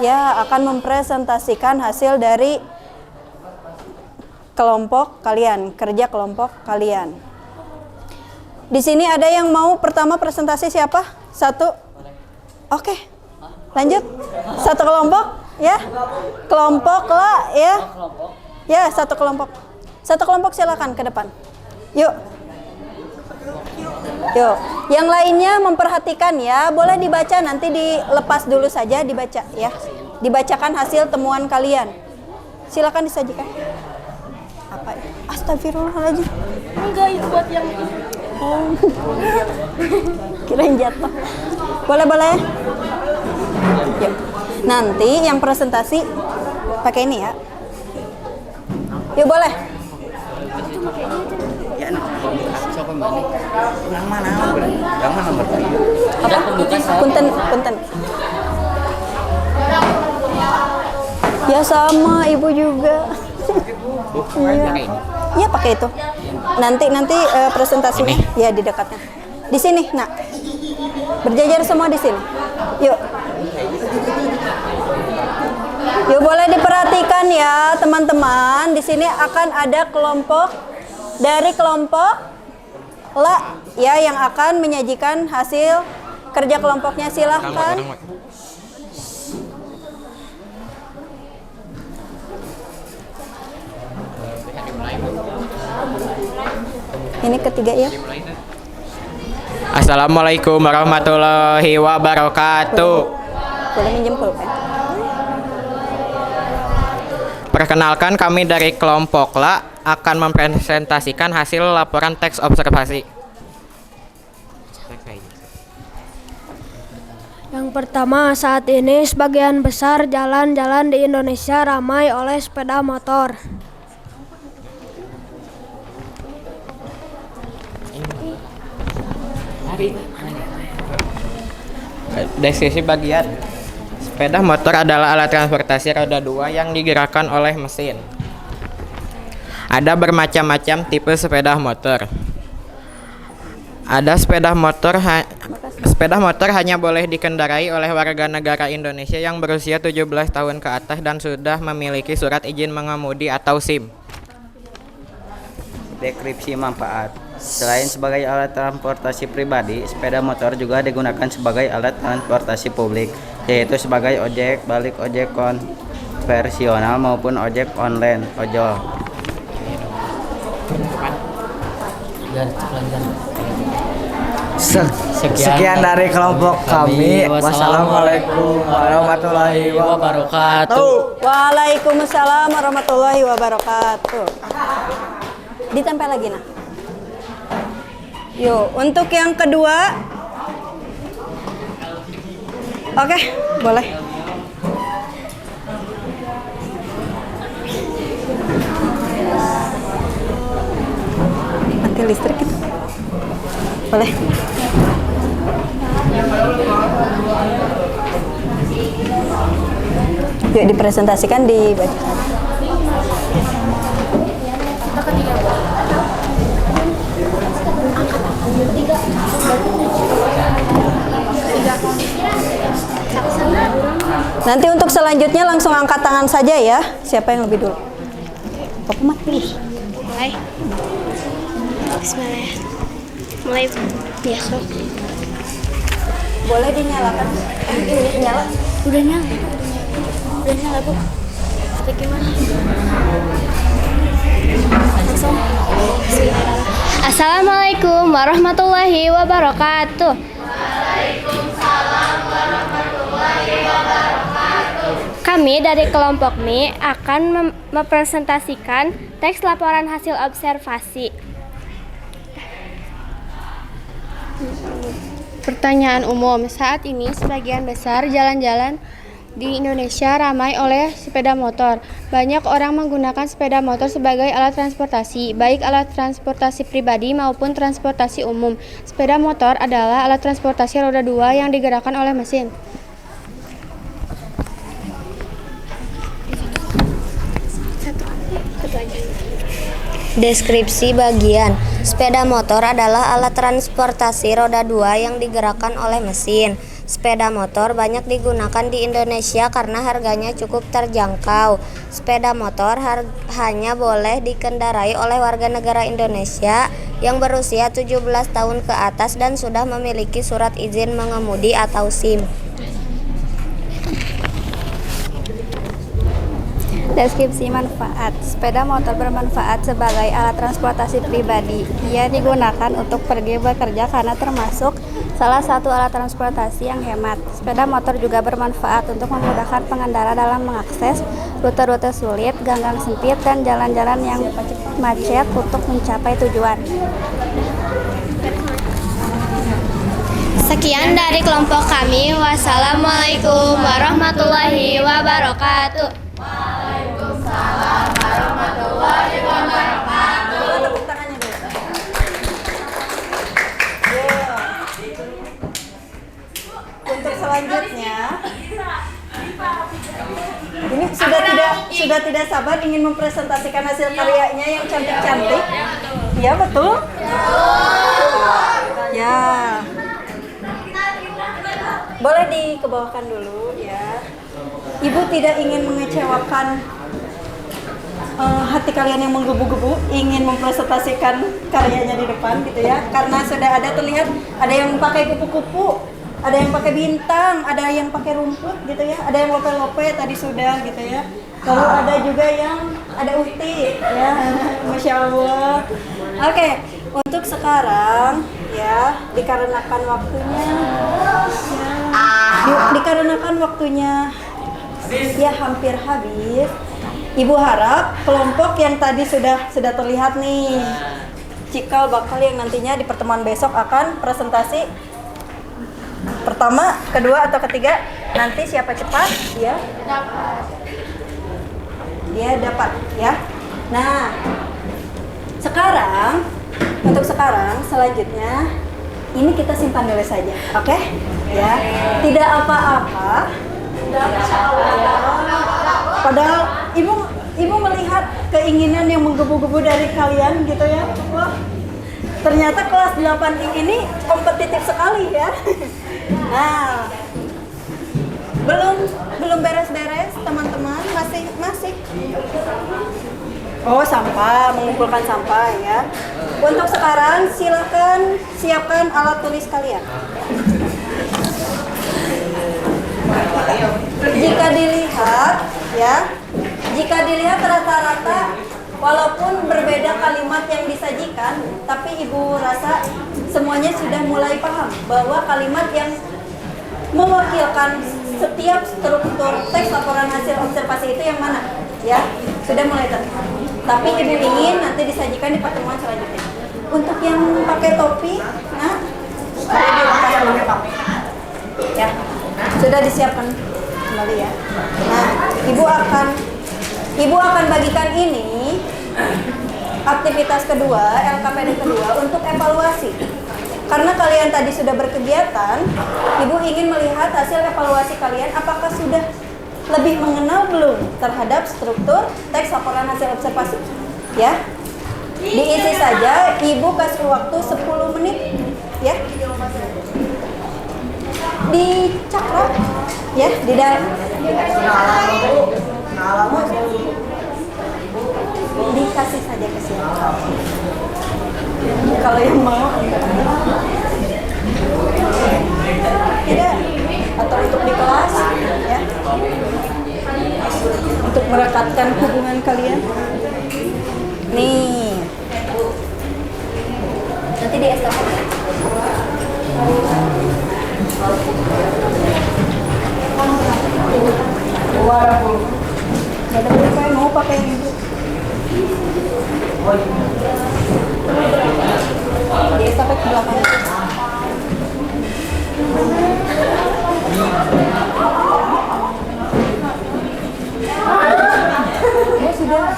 Ya, akan mempresentasikan hasil dari kelompok kalian, kerja kelompok kalian. Di sini ada yang mau pertama presentasi siapa? Satu. Oke. Lanjut. Satu kelompok ya. Kelompok lah ya. Ya, satu kelompok. Satu kelompok silakan ke depan. Yuk. Yuk. Yang lainnya memperhatikan ya. Boleh dibaca, nanti dilepas dulu saja dibaca ya. Dibacakan hasil temuan kalian. Silakan disajikan. Apa? Astagfirullahaladzim. enggak itu buat yang Oh. Kirain jatuh. Boleh. Yuk. Nanti yang presentasi pakai ini ya. Yuk boleh. Apa? Punten. Ya sama, Ibu juga. Iya pakai itu. Nanti presentasinya ya di dekatnya. Di sini, Nak. Berjajar semua di sini. Yuk. Yuk boleh diperhatikan ya, teman-teman. Di sini akan ada kelompok dari kelompok La ya yang akan menyajikan hasil kerja kelompoknya. Silahkan. Ini ketiga ya. Assalamualaikum warahmatullahi wabarakatuh. Boleh minjem pulpen. Perkenalkan, kami dari kelompok La akan mempresentasikan hasil laporan teks observasi. Yang pertama, saat ini sebagian besar jalan-jalan di Indonesia ramai oleh sepeda motor. Deskripsi bagian. Sepeda motor adalah alat transportasi roda 2 yang digerakkan oleh mesin. Ada bermacam-macam tipe sepeda motor. Ada sepeda motor hanya boleh dikendarai oleh warga negara Indonesia yang berusia 17 tahun ke atas dan sudah memiliki surat izin mengemudi atau SIM. Deskripsi manfaat. Selain sebagai alat transportasi pribadi, sepeda motor juga digunakan sebagai alat transportasi publik, yaitu sebagai ojek, balik ojek konvensional maupun ojek online, ojol. Sekian dari kelompok kami. Wassalamualaikum warahmatullahi wabarakatuh. Waalaikumsalam warahmatullahi wabarakatuh. Ditempel lagi nah. Yuk, untuk yang kedua. Oke, boleh. Mati listrik itu. Boleh. Yuk dipresentasikan di baca. Nanti untuk selanjutnya langsung angkat tangan saja ya. Siapa yang lebih dulu? Papa Mat pilih. Mulai. Bismillah. Mulai biasa. Boleh dinyalakan. Ini nyala. Udah nyala. Udah nyala, Bu. Kita gimana? Langsung. Assalamualaikum warahmatullahi wabarakatuh. Kami dari kelompok Mi akan mempresentasikan teks laporan hasil observasi. Pertanyaan umum. Saat ini sebagian besar jalan-jalan di Indonesia ramai oleh sepeda motor. Banyak orang menggunakan sepeda motor sebagai alat transportasi, baik alat transportasi pribadi maupun transportasi umum. Sepeda motor adalah alat transportasi roda 2 yang digerakkan oleh mesin. Deskripsi bagian. Sepeda motor adalah alat transportasi roda 2 yang digerakkan oleh mesin. Sepeda motor banyak digunakan di Indonesia karena harganya cukup terjangkau. Sepeda motor hanya boleh dikendarai oleh warga negara Indonesia yang berusia 17 tahun ke atas dan sudah memiliki surat izin mengemudi atau SIM. Deskripsi manfaat. Sepeda motor bermanfaat sebagai alat transportasi pribadi. Ia digunakan untuk pergi bekerja karena termasuk salah satu alat transportasi yang hemat. Sepeda motor juga bermanfaat untuk memudahkan pengendara dalam mengakses rute-rute sulit, gang-gang sempit, dan jalan-jalan yang macet untuk mencapai tujuan. Sekian dari kelompok kami. Wassalamualaikum warahmatullahi wabarakatuh. Untuk selanjutnya, ini sudah tidak sabar ingin mempresentasikan hasil karyanya yang cantik-cantik. Iya betul. Ya. Boleh dikebawakan dulu ya. Ibu tidak ingin mengecewakan hati kalian yang menggebu-gebu ingin mempresentasikan karyanya di depan gitu ya, karena sudah ada terlihat ada yang pakai kupu-kupu, ada yang pakai bintang, ada yang pakai rumput gitu ya, ada yang lope-lope tadi sudah gitu ya, lalu ada juga yang ada uhti ya. Masya Allah. Oke, Untuk sekarang ya, dikarenakan waktunya ya hampir habis. Ibu harap kelompok yang tadi sudah terlihat nih, cikal bakal yang nantinya di pertemuan besok akan presentasi pertama, kedua atau ketiga, nanti siapa cepat dia dapat ya. Nah, untuk sekarang selanjutnya ini kita simpan dulu saja, oke? Ya, tidak apa-apa. Padahal ibu melihat keinginan yang menggebu-gebu dari kalian gitu ya. Wah, ternyata kelas 8 ini kompetitif sekali ya. Nah, belum beres-beres teman-teman, masih. Oh, sampah, mengumpulkan sampah ya. Untuk sekarang silakan siapkan alat tulis kalian. Jika dilihat rata-rata walaupun berbeda kalimat yang disajikan, tapi ibu rasa semuanya sudah mulai paham bahwa kalimat yang mewakilkan setiap struktur teks laporan hasil observasi itu yang mana, ya sudah mulai terlihat. Tapi ibu ingin nanti disajikan di pertemuan selanjutnya. Untuk yang pakai topi, nah, ya sudah disiapkan kembali ya. Nah, ibu akan bagikan ini aktivitas kedua, LKPD kedua untuk evaluasi. Karena kalian tadi sudah berkegiatan, ibu ingin melihat hasil evaluasi kalian apakah sudah lebih mengenal belum terhadap struktur teks laporan hasil observasi. Ya. Diisi saja, ibu kasih waktu 10 menit ya. Di cakra ya, di dalam. Dikasih saja ke sini. Kalau yang mau tidak, atau untuk di kelas ya, untuk merekatkan hubungan kalian nih, nanti di estafet. Ada berapa yang mau pakai ibu? Di estafet ke belakang. Ya sudah.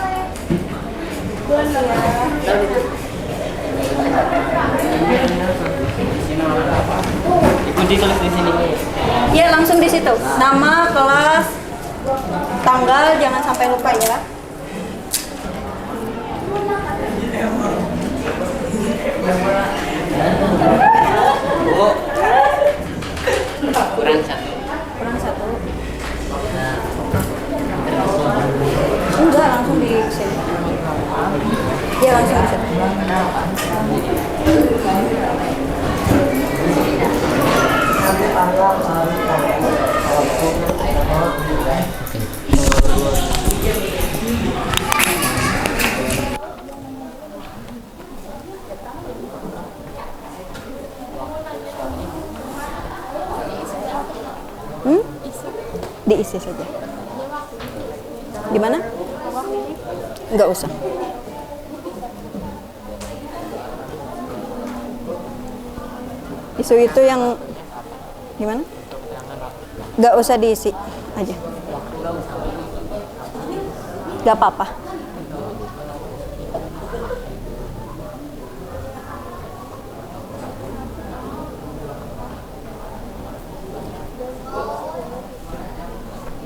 Kunci tulis di sini. Ya langsung di situ. Nama, kelas, tanggal jangan sampai lupa ya. Kurang satu. Enggak, langsung di sini. Ya langsung di sini. Diisi saja. Di mana? Enggak usah. Isu itu yang gimana? Enggak usah diisi aja. Enggak apa-apa.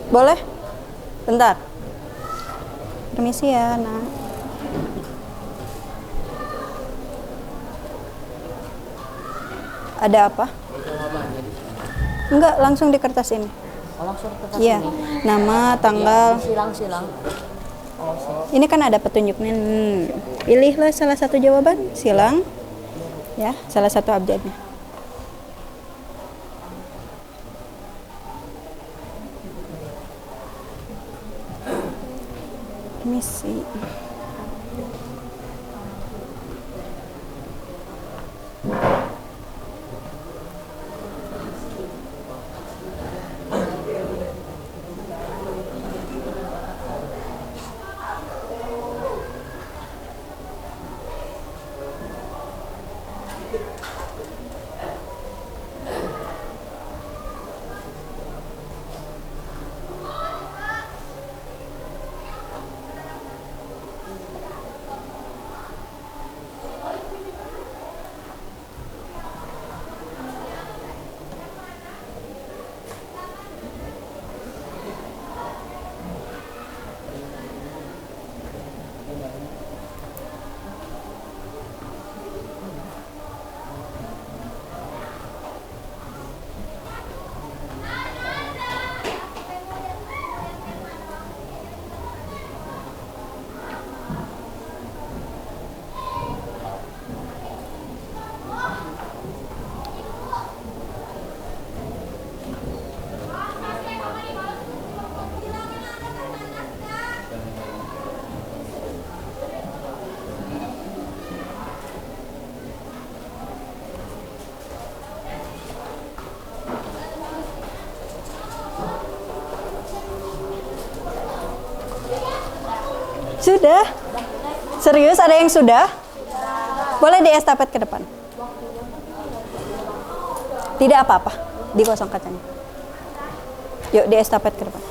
Boleh? Bentar. Permisi ya, Nak. Ada apa? Enggak, langsung di kertas ini. Langsung ke kertas Iya. Nama, tanggal. Silang. Ini kan ada petunjuknya. Pilihlah salah satu jawaban, silang. Ya, salah satu abjadnya. Misi. Sudah? Serius ada yang sudah? Boleh di estafet ke depan. Tidak apa-apa, dikosong kacanya. Yuk di estafet ke depan.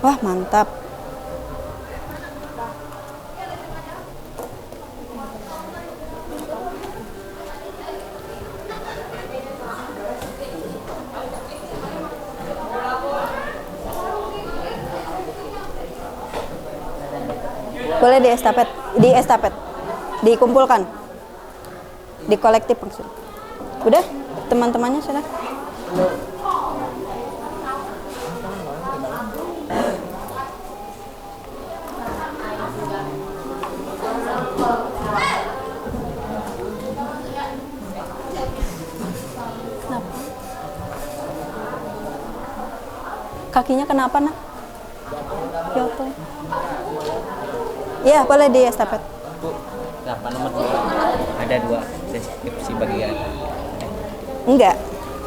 Wah, mantap. Boleh di estafet, dikumpulkan, di kolektif maksudnya. Udah, teman-temannya sudah. Kenapa? Kakinya kenapa, nak? Jatuh. Iya, boleh di estafet. Bu, 8 nomor 2. Ada 2 deskripsi bagian. Enggak.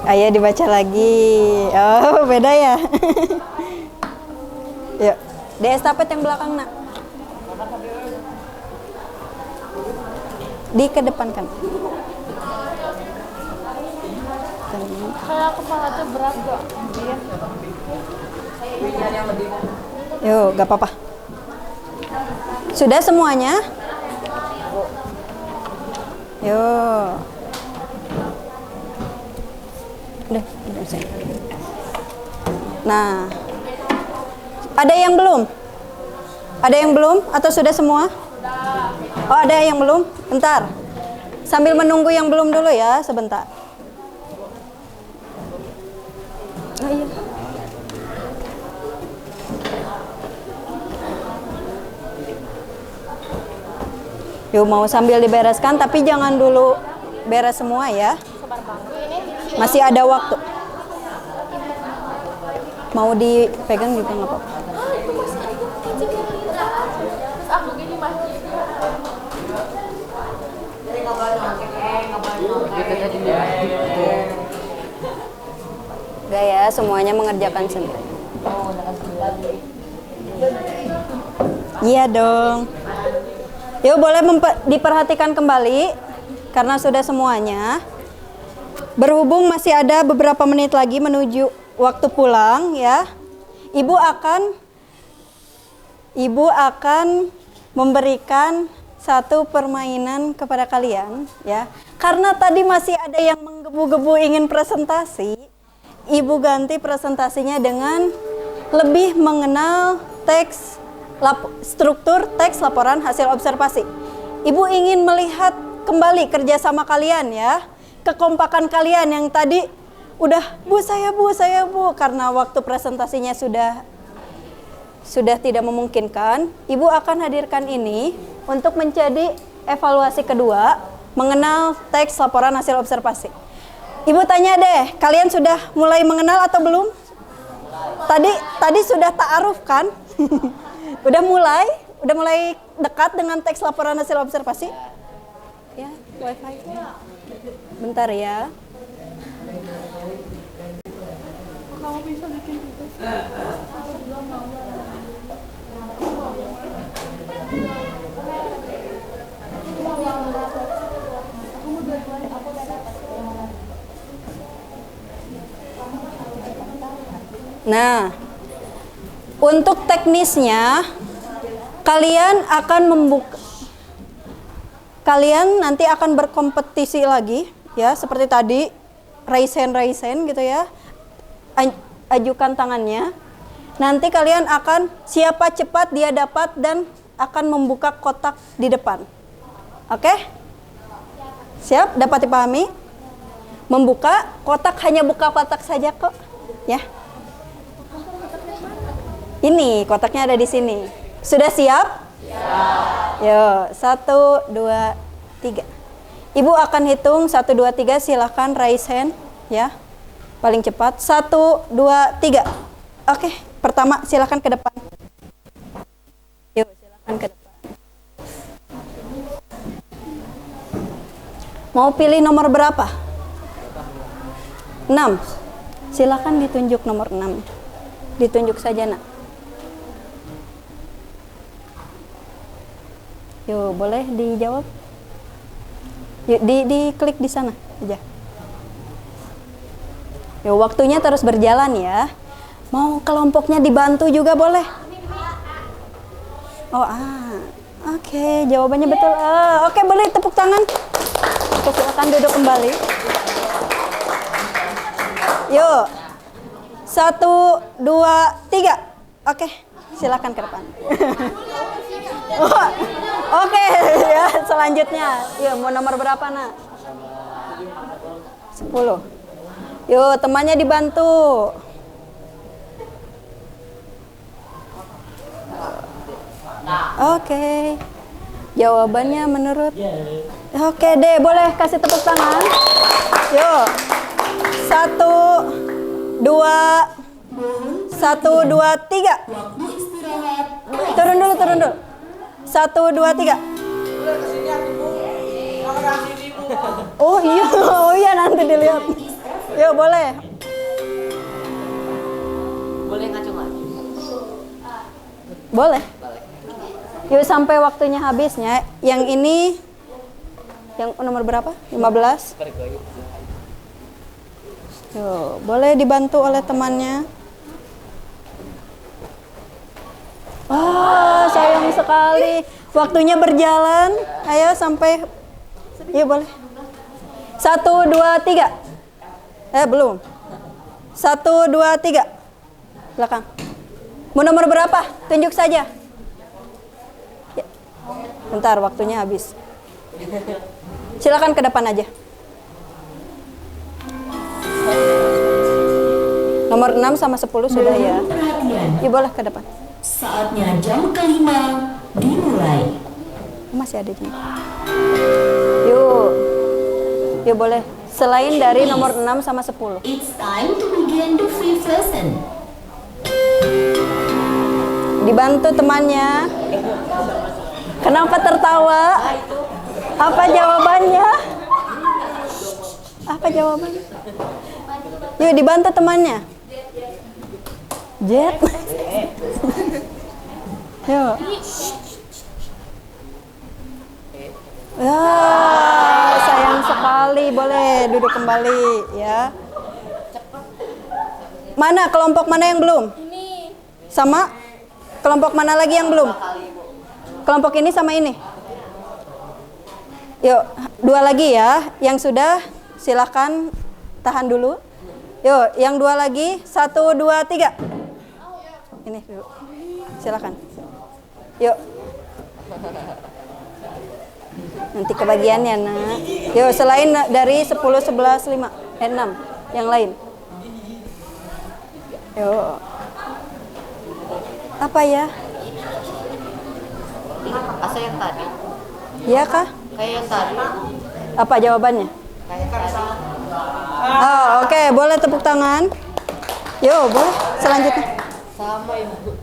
Ayo dibaca lagi. Oh, beda ya. Yuk, di estafet yang belakang, nak. Dikedepankan. Kayak kepala tuh berat kok. Yuk, gak apa-apa. Sudah semuanya? Yuk. Udah saya. Nah, ada yang belum? Ada yang belum? Atau sudah semua? Oh, ada yang belum? Bentar. Sambil menunggu yang belum dulu ya, sebentar. Oh iya. Yuk, mau sambil dibereskan, tapi jangan dulu beres semua ya. Masih ada waktu. Mau dipegang juga nggak apa-apa. Enggak ya, semuanya mengerjakan sendiri. Iya dong. Yuk, boleh diperhatikan kembali karena sudah semuanya. Berhubung masih ada beberapa menit lagi menuju waktu pulang ya. Ibu akan memberikan satu permainan kepada kalian ya. Karena tadi masih ada yang menggebu-gebu ingin presentasi, Ibu ganti presentasinya dengan lebih mengenal struktur teks laporan hasil observasi. Ibu ingin melihat kembali kerjasama kalian ya, kekompakan kalian yang tadi udah bu saya bu karena waktu presentasinya sudah tidak memungkinkan. Ibu akan hadirkan ini untuk menjadi evaluasi kedua mengenal teks laporan hasil observasi. Ibu tanya deh, kalian sudah mulai mengenal atau belum? Tadi sudah ta'aruf kan? Udah mulai dekat dengan teks laporan hasil observasi? Ya, wifi. Bentar ya. Kamu bisa bikin itu. Aku mau Nah, untuk teknisnya kalian nanti akan berkompetisi lagi ya, seperti tadi raise hand gitu ya. Ajukan tangannya. Nanti kalian akan siapa cepat dia dapat dan akan membuka kotak di depan. Oke? Siap? Dapat dipahami? Membuka kotak, hanya buka kotak saja kok, ya. Ini kotaknya ada di sini. Sudah siap? Siap. Yo, 1, 2, 3. Ibu akan hitung 1, 2, 3. Silahkan raise hand, ya. Paling cepat. 1, 2, 3. Oke, pertama silahkan ke depan. Yuk, silahkan ke depan. Mau pilih nomor berapa? 6. Silahkan ditunjuk nomor 6. Ditunjuk saja, nak. Yuk, boleh dijawab? Yuk, diklik di sana aja. Yuk, waktunya terus berjalan ya. Mau kelompoknya dibantu juga boleh. Oh, oke, jawabannya betul. Oke, boleh tepuk tangan. Oke, silakan duduk kembali. Yuk, 1, 2, 3. Oke, silakan ke depan. Oke, ya, selanjutnya. Yuk, mau nomor berapa, nak? 10. Yuk, temannya dibantu. Oke. Jawabannya menurut. Oke deh, boleh kasih tepuk tangan. Yuk. 1, 2, 3. Turun dulu. 1, 2, 3. Oh iya nanti dilihat. Yuk, boleh. Boleh ngacung lagi? Boleh. Yuk, sampai waktunya habisnya. Yang ini yang nomor berapa? 15. Yuk, boleh dibantu oleh temannya. Sayang sekali. Waktunya berjalan. Ayo sampai. Yuk, boleh. 1, 2, 3. Belum. 1, 2, 3. Belakang. Mau nomor berapa? Tunjuk saja. Ya. Bentar, waktunya habis. Silakan ke depan aja. Nomor 6 sama 10 sudah ya. Ya, boleh ke depan. Saatnya jam kelima dimulai. Masih ada jam. Yuk boleh. Selain dari nomor 6 sama 10. It's time to begin the fifth lesson. Dibantu temannya. Kenapa tertawa? Apa jawabannya? Yuk, dibantu temannya. Jet. Yuk. Sayang sekali. Boleh duduk kembali ya. Mana kelompok mana yang belum? Sama kelompok mana lagi yang belum? Kelompok ini sama ini. Yuk, 2 lagi ya. Yang sudah silakan tahan dulu. Yuk, yang 2 lagi. 1, 2, 3. Ini dulu. Silakan. Yuk. Nanti kebagiannya, nak. Yuk, selain dari 10, 11, 5, 6. Yang lain. Yuk. Apa ya? Asa yang tadi? Iya kah? Kayak yang tadi. Apa jawabannya? Kayak tadi. Oke, boleh tepuk tangan. Yo, boleh. Selanjutnya. Sama ibu.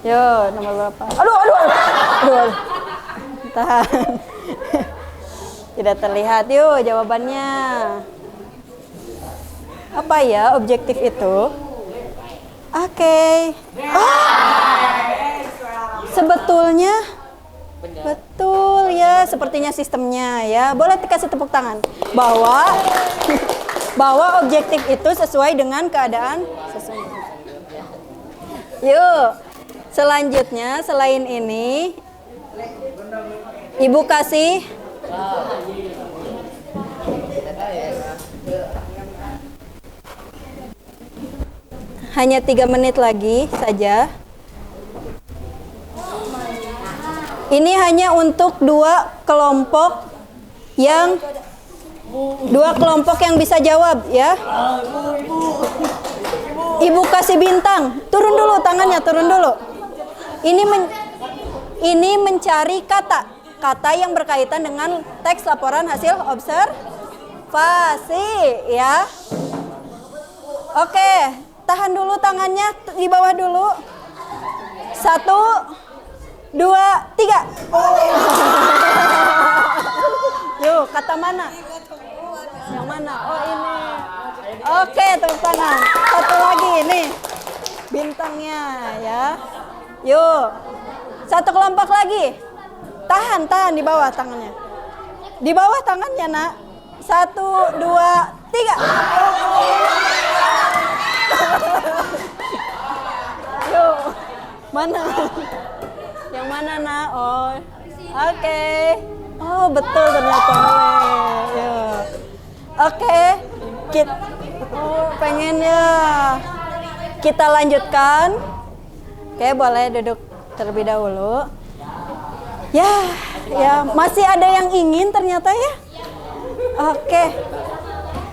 Yo, nomor berapa? Aduh. Tahan. Tidak terlihat. Yuk, jawabannya. Apa ya objektif itu? Oke. Sebetulnya betul ya, sepertinya sistemnya ya. Boleh dikasih tepuk tangan bahwa objektif itu sesuai dengan keadaan Sesungguhnya. Yuk, selanjutnya selain ini, Ibu kasih hanya 3 menit lagi saja. Ini hanya untuk dua kelompok yang bisa jawab ya. Ibu kasih bintang. Turun dulu tangannya, turun dulu. Ini mencari kata yang berkaitan dengan teks laporan hasil observasi ya. Oke, tahan dulu tangannya di bawah dulu. 1, 2, 3. Yuk, kata mana? Yang mana? Oh, ini. Oke, tepuk tangan. Satu lagi nih. Bintangnya ya. Yuk. Satu kelompok lagi. Tahan di bawah tangannya. Di bawah tangannya, Nak. 1, 2, 3. Yuk. Mana? Yang mana, Nak? Oh. Oke. Oh, betul ternyata. Ya. Oke. Pengennya kita lanjutkan. Oke, boleh duduk terlebih dahulu. Ya, masih ada yang ingin ternyata ya. Oke.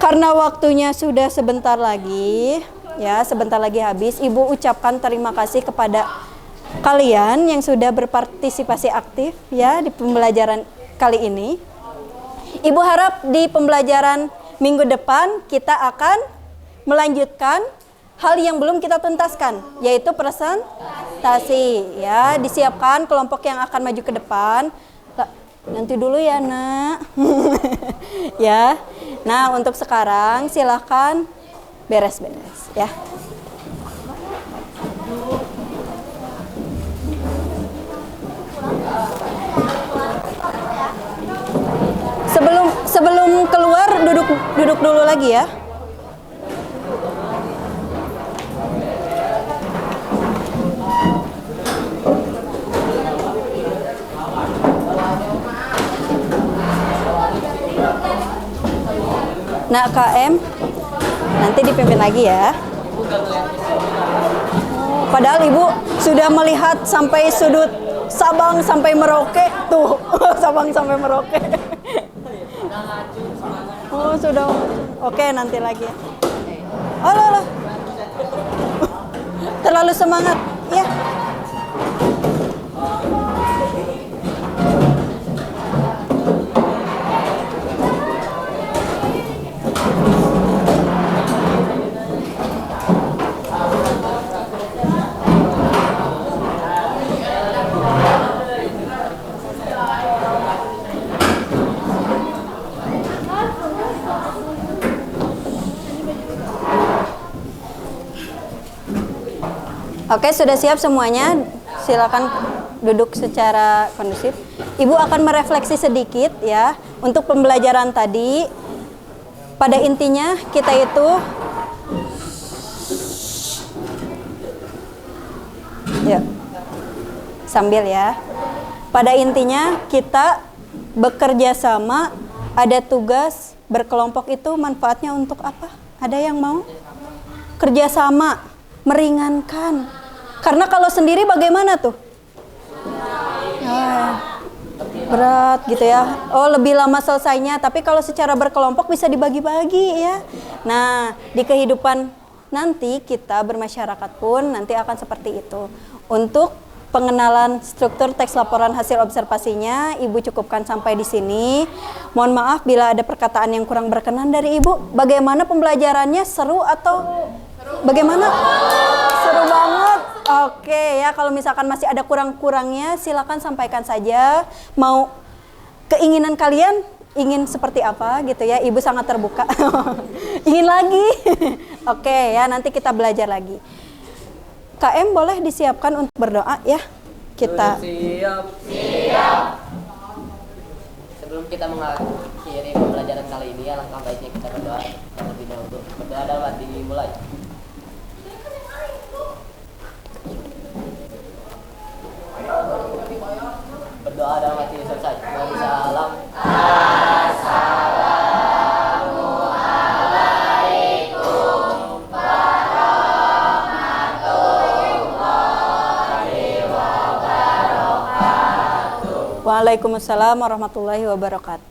Karena waktunya sudah sebentar lagi, ya, sebentar lagi habis. Ibu ucapkan terima kasih kepada kalian yang sudah berpartisipasi aktif ya di pembelajaran kali ini. Ibu harap di pembelajaran minggu depan kita akan melanjutkan hal yang belum kita tuntaskan, yaitu presentasi ya. Disiapkan kelompok yang akan maju ke depan. Nanti dulu ya, Nak. Ya. Nah, untuk sekarang silahkan beres-beres ya. Sebelum keluar duduk dulu lagi ya. Nah, KM nanti dipimpin lagi ya. Padahal Ibu sudah melihat sampai sudut Sabang sampai Merauke tuh. Sabang sampai Merauke. Oh, sudah. Oke, nanti lagi ya. Alah. Terlalu semangat. Ya. Oke, sudah siap semuanya. Silakan duduk secara kondusif. Ibu akan merefleksi sedikit ya untuk pembelajaran tadi. Pada intinya kita itu ya. Sambil ya. Pada intinya kita bekerja sama, ada tugas berkelompok itu manfaatnya untuk apa? Ada yang mau? Kerjasama, meringankan. Karena kalau sendiri bagaimana tuh? Berat gitu ya. Oh, lebih lama selesainya. Tapi kalau secara berkelompok bisa dibagi-bagi ya. Nah, di kehidupan nanti kita bermasyarakat pun nanti akan seperti itu. Untuk pengenalan struktur teks laporan hasil observasinya, Ibu cukupkan sampai di sini. Mohon maaf bila ada perkataan yang kurang berkenan dari Ibu. Bagaimana pembelajarannya? Seru atau bagaimana? Seru banget. Oke ya, kalau misalkan masih ada kurang-kurangnya silakan sampaikan saja. Mau keinginan kalian ingin seperti apa gitu ya. Ibu sangat terbuka. Ingin lagi. Oke ya, nanti kita belajar lagi. KM boleh disiapkan untuk berdoa ya. Kita Siap. Sebelum kita mengakhiri pembelajaran kali ini, alangkah baiknya kita berdoa terlebih dahulu. Berdoa dapat dimulai. Waalaikumsalam warahmatullahi wabarakatuh.